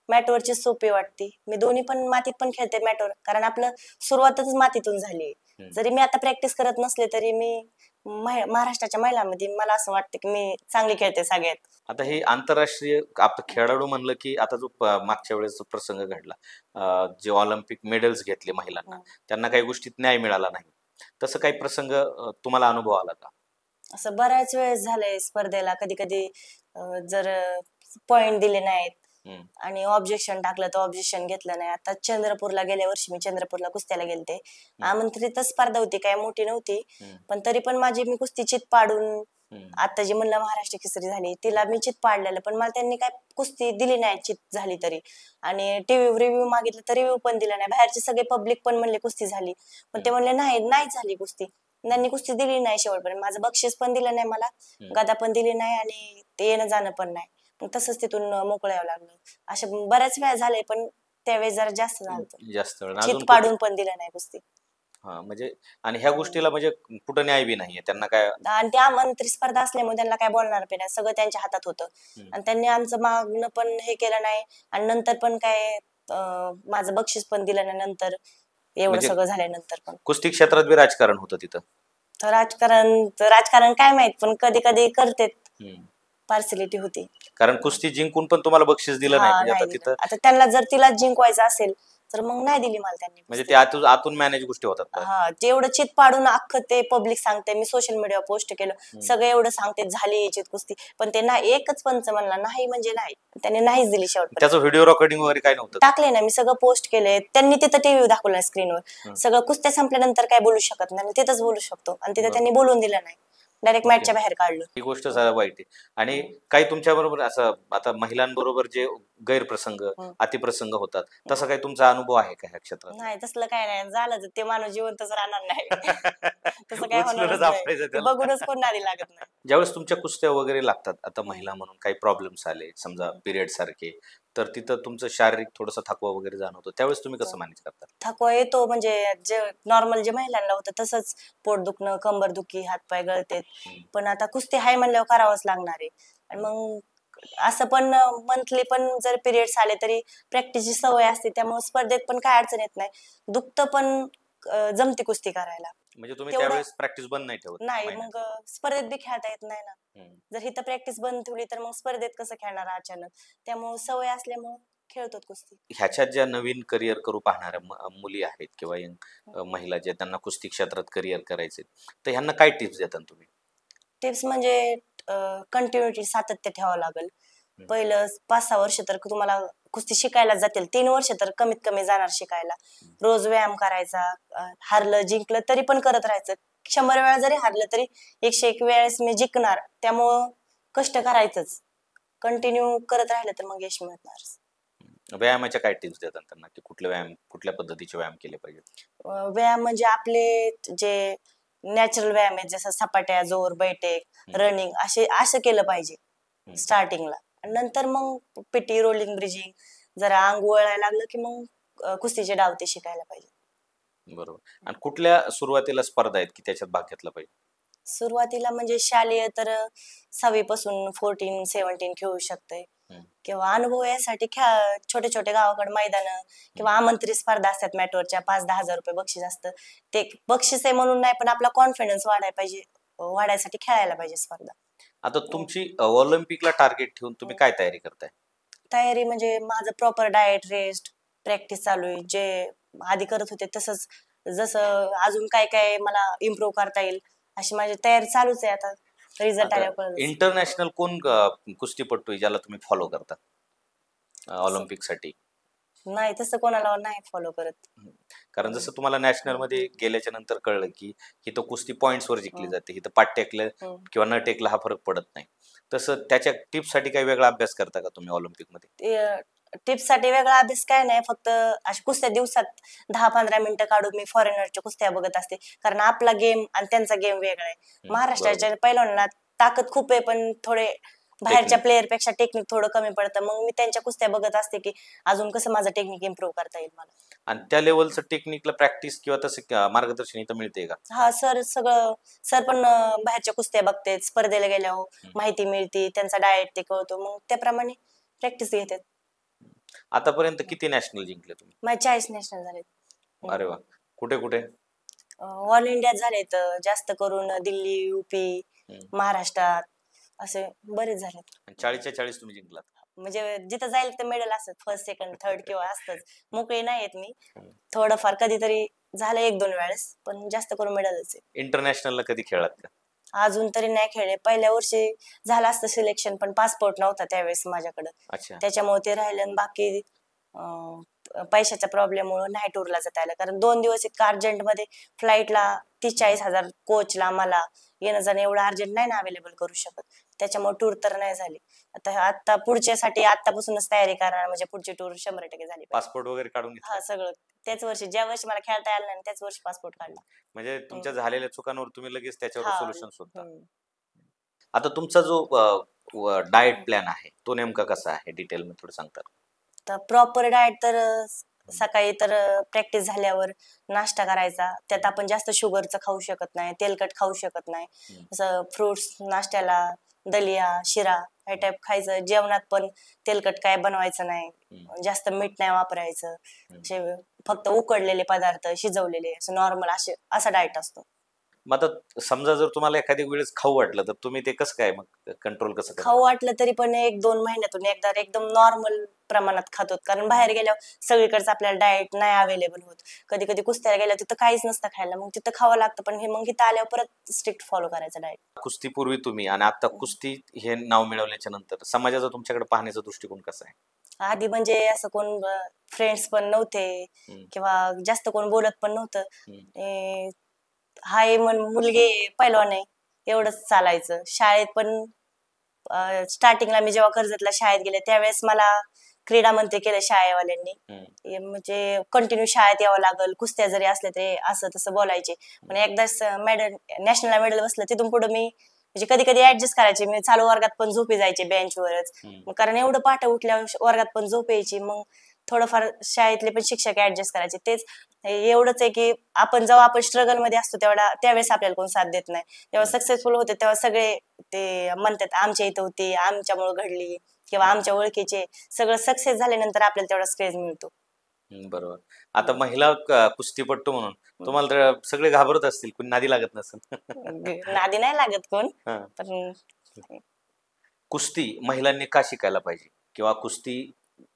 मॅटवरची सोपी वाटते. मी दोन्ही पण मातीत पण खेळते मॅटवर, कारण आपलं सुरुवातच मातीतून झाली. जरी मी आता प्रॅक्टिस करत नसले तरी मी महाराष्ट्राच्या महिलांमध्ये मला असं वाटतं की मी चांगली खेळते सगळ्यात. आता हे आंतरराष्ट्रीय आपण खेळाडू म्हणलं की आता जो मागच्या वेळेस जो प्रसंग घडला, जे ऑलिम्पिक मेडल्स घेतले महिलांना, त्यांना काही गोष्टीत न्याय मिळाला नाही, तसं काही प्रसंग तुम्हाला अनुभव आला का? असं बऱ्याच वेळेस झालंय स्पर्धेला. कधी कधी जर पॉइंट दिले नाहीत आणि ऑब्जेक्शन टाकलं तर ऑब्जेक्शन घेतलं नाही. आता चंद्रपूरला गेल्या वर्षी मी चंद्रपूरला कुस्त्याला गेलते. आमंत्रित स्पर्धा होती, काय मोठी नव्हती, पण तरी पण मी कुस्ती चित पाडून आता जी म्हणलं महाराष्ट्र केसरी झाली तिला मी चित पाडलेलं, पण मला त्यांनी काय कुस्ती दिली नाही चित झाली तरी. आणि टीव्ही रिव्ह्यू मागितलं तर रिव्ह्यू पण दिला नाही. बाहेरचे सगळे पब्लिक पण म्हणले कुस्ती झाली, पण ते म्हणले नाही झाली कुस्ती. त्यांनी कुस्ती दिली नाही शेवटपर्यंत. माझं बक्षीस पण दिलं नाही, मला गदा पण दिली नाही आणि ते येणं जाणं पण नाही. मग तसंच तिथून मोकळं यावं लागलं. अशा बऱ्याच वेळा झालंय, पण त्यावेळेस जरा जास्त झालं. जास्त वेळ चित पाडून पण दिलं नाही कुस्ती. हा म्हणजे आणि ह्या गोष्टीला म्हणजे कुठं न्याय बी नाहीये त्यांना काय. आणि त्या आमंत्रित स्पर्धा असल्यामुळे त्यांना काय बोलणार पण नाही, सगळं त्यांच्या हातात होतं. आणि त्यांनी आमचं मागणं पण हे केलं नाही, आणि नंतर पण काय माझं बक्षीस पण दिलं नाही नंतर, एवढं म्हणजे सगळं झाल्यानंतर पण. कुस्ती क्षेत्रात बी राजकारण होतं तिथं. तर राजकारण काय माहित, पण कधी कधी करते, हम्म. पार्सलिटी होती. कारण कुस्ती जिंकून पण तुम्हाला बक्षीस दिलं नाही हा, म्हणजे नाही आता दिलं. तिथं आता त्यांना जर तिला जिंकवायचं असेल तर मग नाही दिली मला त्यांनी म्हणजे कुस्ती. ते आतून आतून मॅनेज गोष्टी होतात का? हा, जेवढं चित पाडून अख्खं ते पब्लिक सांगते, मी सोशल मीडियावर पोस्ट केलं, सगळे एवढं सांगते झाली चित कुस्ती, पण ते ना एकच पंच म्हणला नाही म्हणजे नाही, त्यांनी नाहीच दिली शेवटपर्यंत. त्याचं व्हिडिओ रेकॉर्डिंग वगैरे काय नव्हतं? टाकले ना मी, सगळं पोस्ट केले त्यांनी, तिथं टीव्ही दाखवलं स्क्रीनवर, सगळं कुस्त्या संपल्यानंतर काय बोलू शकत नाही, तिथंच बोलू शकतो, आणि तिथं त्यांनी बोलून दिलं नाही, डायरेक्ट मॅचच्या बाहेर काढलं. ही गोष्ट जरा वाईट आहे. आणि काही तुमच्या बरोबर असं आता महिलांबरोबर जे गैरप्रसंग अतिप्रसंग होतात, तसा काही तुमचा अनुभव आहे का ह्या क्षेत्रात? नाही, तसलं काय नाही, झालं ते माणूस जिवंतच राहणार नाही. तसं काय उचलूनच होणारच नाही, आपटायचं ते त्याला. बघूनच कोण नादी लागत नाही. ज्यावेळेस तुमच्या कुस्त्या वगैरे लागतात, आता महिला म्हणून काही प्रॉब्लेम्स आले समजा पिरियड सारखे, तर तिथं तुमचं शारीरिक थोडंसं थकवा वगैरे जाणवतो, त्यावेळेस तुम्ही कसं मॅनेज करता? थकवा येतो, म्हणजे जे नॉर्मल जे महिलांना होतं तसंच, पोट दुखणं, कंबर दुखी, हातपाय गळतेत, पण आता कुस्ती हाय म्हणल्यावर करावंच लागणार आहे. आणि मग असं पण मंथली पण जर पिरियड्स आले तरी प्रॅक्टिसची सवय असते, त्यामुळे स्पर्धेत पण काय अडचण येत नाही, दुखतं पण जमती कुस्ती करायला. म्हणजे तुम्ही तेवढं त्यावेळेस प्रॅक्टिस बंद नाही ठेवत नाही, महिन्यात? मग स्पर्धेत बी खेळता येत नाही ना, जर इथं प्रॅक्टिस बंद ठेवली तर मग स्पर्धेत कसं खेळणार अचानक, त्यामुळे सवय असल्यामुळे खेळतो कुस्ती. ह्याच्यात ज्या नवीन करिअर करू पाहणाऱ्या मुली आहेत किंवा महिला ज्या त्यांना कुस्ती क्षेत्रात करिअर करायचे, तर ह्यांना काय टिप्स देतात तुम्ही? टिप्स म्हणजे कंटिन्युटी, सातत्य ठेवावं लागेल. पहिलं 5-6 वर्ष तर तुम्हाला कुस्ती शिकायला जातील, 3 वर्ष तर कमीत कमी जाणार शिकायला. रोज व्यायाम करायचा, हारलं जिंकलं तरी पण करत राहायचं, 100 वेळा जरी हारलं तरी 101 वेळेस मी जिंकणार, त्यामुळं कष्ट करायचंच, कंटिन्यू करत राहिलं तर मग यश मिळणार. व्यायामाच्या काय टिप्स देतात त्यांना, की कुठल्या पद्धतीचे व्यायाम केले पाहिजे? व्यायाम म्हणजे आपले जे नॅचरल व्यायाम आहेत, जसं सपाट्या, जोर, बैठक, रनिंग, असं केलं पाहिजे स्टार्टिंगला. नंतर मग पिटी, रोलिंग, ब्रिजिंग, जरा अंग वळायला लागलं की मग कुस्तीचे डाव ते शिकायला पाहिजे. बरोबर. आणि कुठल्या सुरुवातीला स्पर्धा आहेत की त्याच्यात भाग घेतला पाहिजे? सुरुवातीला म्हणजे शालेय तर 6वी पासून 14-17 खेळू शकते, किंवा अनुभव यासाठी छोटे छोटे गावाकडे मैदान किंवा आमंत्रित स्पर्धा असतात मॅटवरच्या, 5-10 हजार रुपये बक्षीस असतं, ते बक्षीस आहे म्हणून नाही, पण आपला कॉन्फिडन्स वाढायला पाहिजे, वाढायसाठी खेळायला पाहिजे स्पर्धा. आता तुमची ऑलिम्पिकला टार्गेट ठेवून तुम्ही काय तयारी करताय? तयारी म्हणजे माझं प्रॉपर डाएट, रेस्ट, प्रॅक्टिस चालू आहे, जे आधी करत होते तसंच, जसं अजून काय काय मला इम्प्रूव्ह करता येईल अशी माझी तयारी चालूच आहे. आता रिझल्ट आल्यावर इंटरनॅशनल कोण कुस्तीपटू आहे ज्याला तुम्ही फॉलो करता ऑलिम्पिक साठी? नाही, तसं कोणाला नाही फॉलो करत. कारण जसं तुम्हाला नॅशनल मध्ये गेल्याच्या नंतर कळलं की इथं कुस्ती पॉइंट्स वर जिंकली जाते, इथं पाठ टेकलं किंवा न टेकलं हा फरक पडत नाही, तसं त्याच्या टिप्स साठी काही वेगळा अभ्यास करता का तुम्ही ऑलिम्पिक मध्ये? टिप्स साठी वेगळा अभ्यास काय नाही, फक्त अशा कुस्त्या दिवसात 10-15 मिनिटं काढून मी फॉरेनरच्या कुस्त्या बघत असते, कारण आपला गेम आणि त्यांचा गेम वेगळा आहे. महाराष्ट्राच्या पहिल्यांदा ताकद खूप आहे, पण थोडे बाहेरच्या प्लेअर पेक्षा टेक्निक थोडं कमी पडतं, मग मी त्यांच्या कुस्त्या बघत असते की अजून कसं माझं टेक्निक इम्प्रूव्ह करता येईल मला. आणि त्या लेवलचं टेक्निकला प्रॅक्टिस किंवा तसं मार्गदर्शन इथं मिळते का? हा, सर पण बाहेरच्या कुस्त्या बघते, स्पर्धेला गेल्यावर माहिती मिळते, त्यांचा डाएट ते कळतो, मग त्याप्रमाणे प्रॅक्टिस घेतात. आतापर्यंत किती नॅशनल जिंकले तुम्ही? माझे 40 नॅशनल झालेत. अरे वा. कुठे कुठे? ऑल इंडियात झालेत, जास्त करून दिल्ली, युपी, महाराष्ट्रात असे बरेच झालेत. 40च्या 40 तुम्ही जिंकलात? म्हणजे जिथं जाईल तर मेडल असत, फर्स्ट, सेकंड, थर्ड किंवा असतच, मोकळी नाही येत मी, थोडंफार कधीतरी झालं 1-2 वेळेस, पण जास्त करून मेडलच आहे. इंटरनॅशनलला कधी खेळलात का? अजून तरी नाही खेळले, पहिल्या वर्षी झालं असतं सिलेक्शन, पण पासपोर्ट नव्हता त्यावेळेस माझ्याकडे, त्याच्यामुळे ते राहिलं, आणि बाकी पैशाच्या प्रॉब्लेममुळे नाही टूरला जाता आलं, कारण 2 दिवस इतका अर्जंटमध्ये फ्लाईटला 30-40 हजार कोचला, मला येणं जाणं एवढं अर्जंट नाही ना अवेलेबल करू शकत, त्याच्यामुळे टूर तर नाही झाली. आता पुढच्यासाठी आतापासूनच तयारी करणार, म्हणजे पुढची टूर 100% झाली. पासपोर्ट वगैरे काढून घेतला? हा, सगळं त्याच वर्षी, ज्या वर्षी मला खेळता आलं नाही त्याच वर्षी पासपोर्ट काढला. म्हणजे तुमच्या झालेल्या चुकांवर तुम्ही लगेच त्याच्यावर सोल्युशन शोधता. आता तुमचा जो डाएट प्लॅन आहे तो नेमका कसा आहे, डिटेल मध्ये थोडं सांगता? तर प्रॉपर डाएट तर सकाळी तर प्रॅक्टिस झाल्यावर नाश्ता करायचा. त्यात आपण जास्त शुगरचं खाऊ शकत नाही, तेलकट खाऊ शकत नाही. जसं फ्रुट्स नाश्त्याला, दलिया, शिरा हे टाईप खायचं. जेवणात पण तेलकट काय बनवायचं नाही, जास्त मीठ नाही वापरायचं. असे फक्त उकडलेले पदार्थ, शिजवलेले, असं नॉर्मल असा डाएट असतो. मग आता समजा जर तुम्हाला एखाद्या वेळेस खाऊ वाटलं तर तुम्ही ते कसं काय मग कंट्रोल कसं करता? खाऊ वाटलं तरी पण 1-2 महिन्यातून एकदा एकदम नॉर्मल प्रमाणात खातो. कारण बाहेर गेल्यावर सगळीकडचं आपल्याला डाएट नाही अवेलेबल होत. कधी कधी कुस्त्याला गेल्यावर तिथं काहीच नसतं खायला, मग तिथं खावं लागतं. पण हे मग इथं आल्यावर परत स्ट्रिक्ट फॉलो करायचं डाएट. कुस्तीपूर्वी तुम्ही आणि आता कुस्ती हे नाव मिळवल्याच्या नंतर समाजाचा तुमच्याकडे पाहण्याचा दृष्टिकोन कसा आहे? आधी म्हणजे असं कोण फ्रेंड्स पण नव्हते किंवा जास्त कोण बोलत पण नव्हतं. हाय मुलगी पैलवान आहे एवढंच चालायचं. शाळेत पण स्टार्टिंगला मी जेव्हा कर्जतला शाळेत गेले त्यावेळेस मला क्रीडा मंत्री केलं शाळेवाल्यांनी. म्हणजे कंटिन्यू शाळेत यावं लागल, कुस्त्या जरी असल्या तरी असं तसं बोलायचे. पण एकदाच मेडल, नॅशनलला मेडल बसलं तिथून पुढे मी म्हणजे कधी कधी ऍडजस्ट करायचे. मी चालू वर्गात पण झोपी जायचे बेंचवरच, कारण एवढं पहाटे उठल्यावर वर्गात पण झोप यायची. मग थोडंफार शाळेतले पण शिक्षक ऍडजस्ट करायचे. तेच एवढंच आहे की आपण जेव्हा आपण स्ट्रगल मध्ये असतो त्यावेळेस आपल्याला कोण साथ देत नाही. जेव्हा सक्सेसफुल होते तेव्हा सगळे ते म्हणतात आमच्या इथं होती, आमच्यामुळे घडली किंवा आमच्या ओळखीचे. सगळं सक्सेस झाल्यानंतर आपल्याला तेवढा क्रेज मिळतो. बरोबर. आता महिला कुस्तीपट्टू म्हणून तुम्हाला तर सगळे घाबरत असतील, कोणी नादी लागत नसेल. नादी नाही लागत कोण, पण कुस्ती महिलांनी का शिकायला पाहिजे किंवा कुस्ती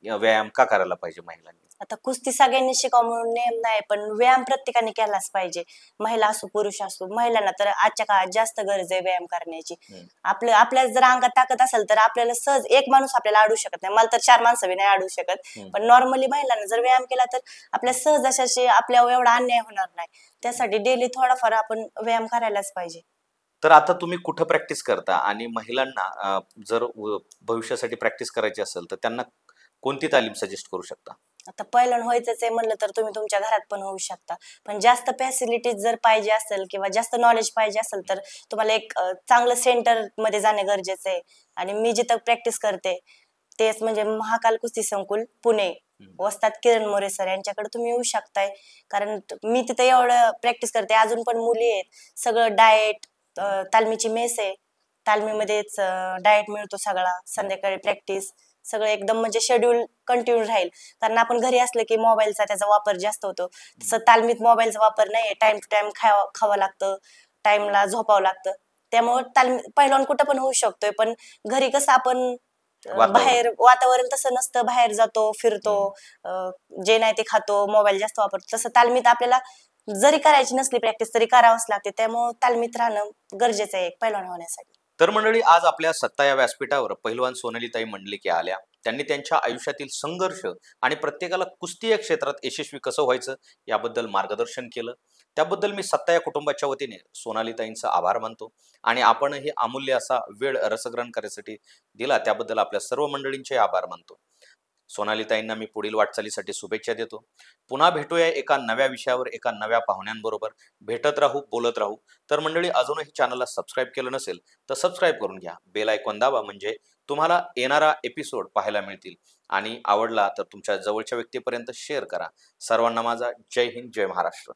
व्यायाम का करायला पाहिजे महिलांनी? आता कुस्ती सगळ्यांनी शिकावं म्हणून नेम नाही, पण व्यायाम प्रत्येकाने केलाच पाहिजे. महिला असो पुरुष असो, महिलांना तर आजच्या काळात जास्त गरज आहे व्यायाम करण्याची. आपल्या जर अंगात ताकद असेल तर आपल्याला सहज एक माणूस आपल्याला अडू शकत नाही. मला तर 4 माणसं बी नाही अडू शकत. पण नॉर्मली महिलांना जर व्यायाम केला तर आपल्या सहज अशाशी आपल्यावर एवढा अन्याय होणार नाही. त्यासाठी डेली थोडाफार आपण व्यायाम करायलाच पाहिजे. तर आता तुम्ही कुठं प्रॅक्टिस करता आणि महिलांना जर भविष्यासाठी प्रॅक्टिस करायची असेल तर त्यांना कोणती तालीम सजेस्ट करू शकता? आता पहिलं व्हायचंच आहे म्हणलं तर तुम्ही तुमच्या घरात पण होऊ शकता. पण जास्त फॅसिलिटीज जर पाहिजे असेल किंवा जास्त नॉलेज पाहिजे असेल तर तुम्हाला एक चांगलं सेंटर मध्ये जाणे गरजेचं आहे. आणि मी जिथं प्रॅक्टिस करते तेच म्हणजे महाकाल कुस्ती संकुल पुणे, वस्ताद किरण मोरे सर यांच्याकडे तुम्ही येऊ शकताय. कारण मी तिथं एवढं प्रॅक्टिस करते, अजून पण मुली आहेत. सगळं डाएट, तालमीची मेस आहे, तालमीमध्येच डाएट मिळतो सगळा. संध्याकाळी प्रॅक्टिस सगळं एकदम म्हणजे शेड्यूल कंटिन्यू राहील. कारण आपण घरी असलं की मोबाईलचा त्याचा वापर जास्त होतो, तसं तालमीत मोबाईलचा वापर नाही. टाइम टू टाइम खावं लागतं, टाइमला झोपावं लागतं. त्यामुळे पहिलवान कुठं पण होऊ शकतोय. पण घरी कसं आपण बाहेर वातावरण तसं नसतं, बाहेर जातो फिरतो, जे नाही ते खातो, मोबाईल जास्त वापरतो. तसं तालमीत आपल्याला जरी करायची नसली प्रॅक्टिस तरी करावंच लागते. त्यामुळे तालमीत राहणं गरजेचं आहे पहिलवान होण्यासाठी. तर मंडळी, आज आपल्या सत्ता या व्यासपीठावर पहिलवान सोनालीताई मंडलिके आल्या. त्यांनी त्यांच्या आयुष्यातील संघर्ष आणि प्रत्येकाला कुस्ती या क्षेत्रात यशस्वी कसं व्हायचं याबद्दल मार्गदर्शन केलं. त्याबद्दल मी सत्ता या कुटुंबाच्या वतीने सोनालीताईंचा आभार मानतो आणि आपण हे अमूल्य असा वेळ रसग्रहण करण्यासाठी दिला त्याबद्दल आपल्या सर्व मंडळींचे आभार मानतो. सोनालीताईंना मी पुढील वाटचालीसाठी शुभेच्छा देतो. पुन्हा भेटूया एका नव्या विषयावर, एका नव्या पाहुण्यांबरोबर. भेटत राहू, बोलत राहू. तर मंडळी, अजूनही चॅनलला सबस्क्राईब केलं नसेल तर सबस्क्राईब करून घ्या. बेल आयकॉन दाबा, म्हणजे तुम्हाला येणारा एपिसोड पाहायला मिळतील. आणि आवडला तर तुमच्या जवळच्या व्यक्तीपर्यंत शेअर करा. सर्वांना माझा जय हिंद, जय महाराष्ट्र.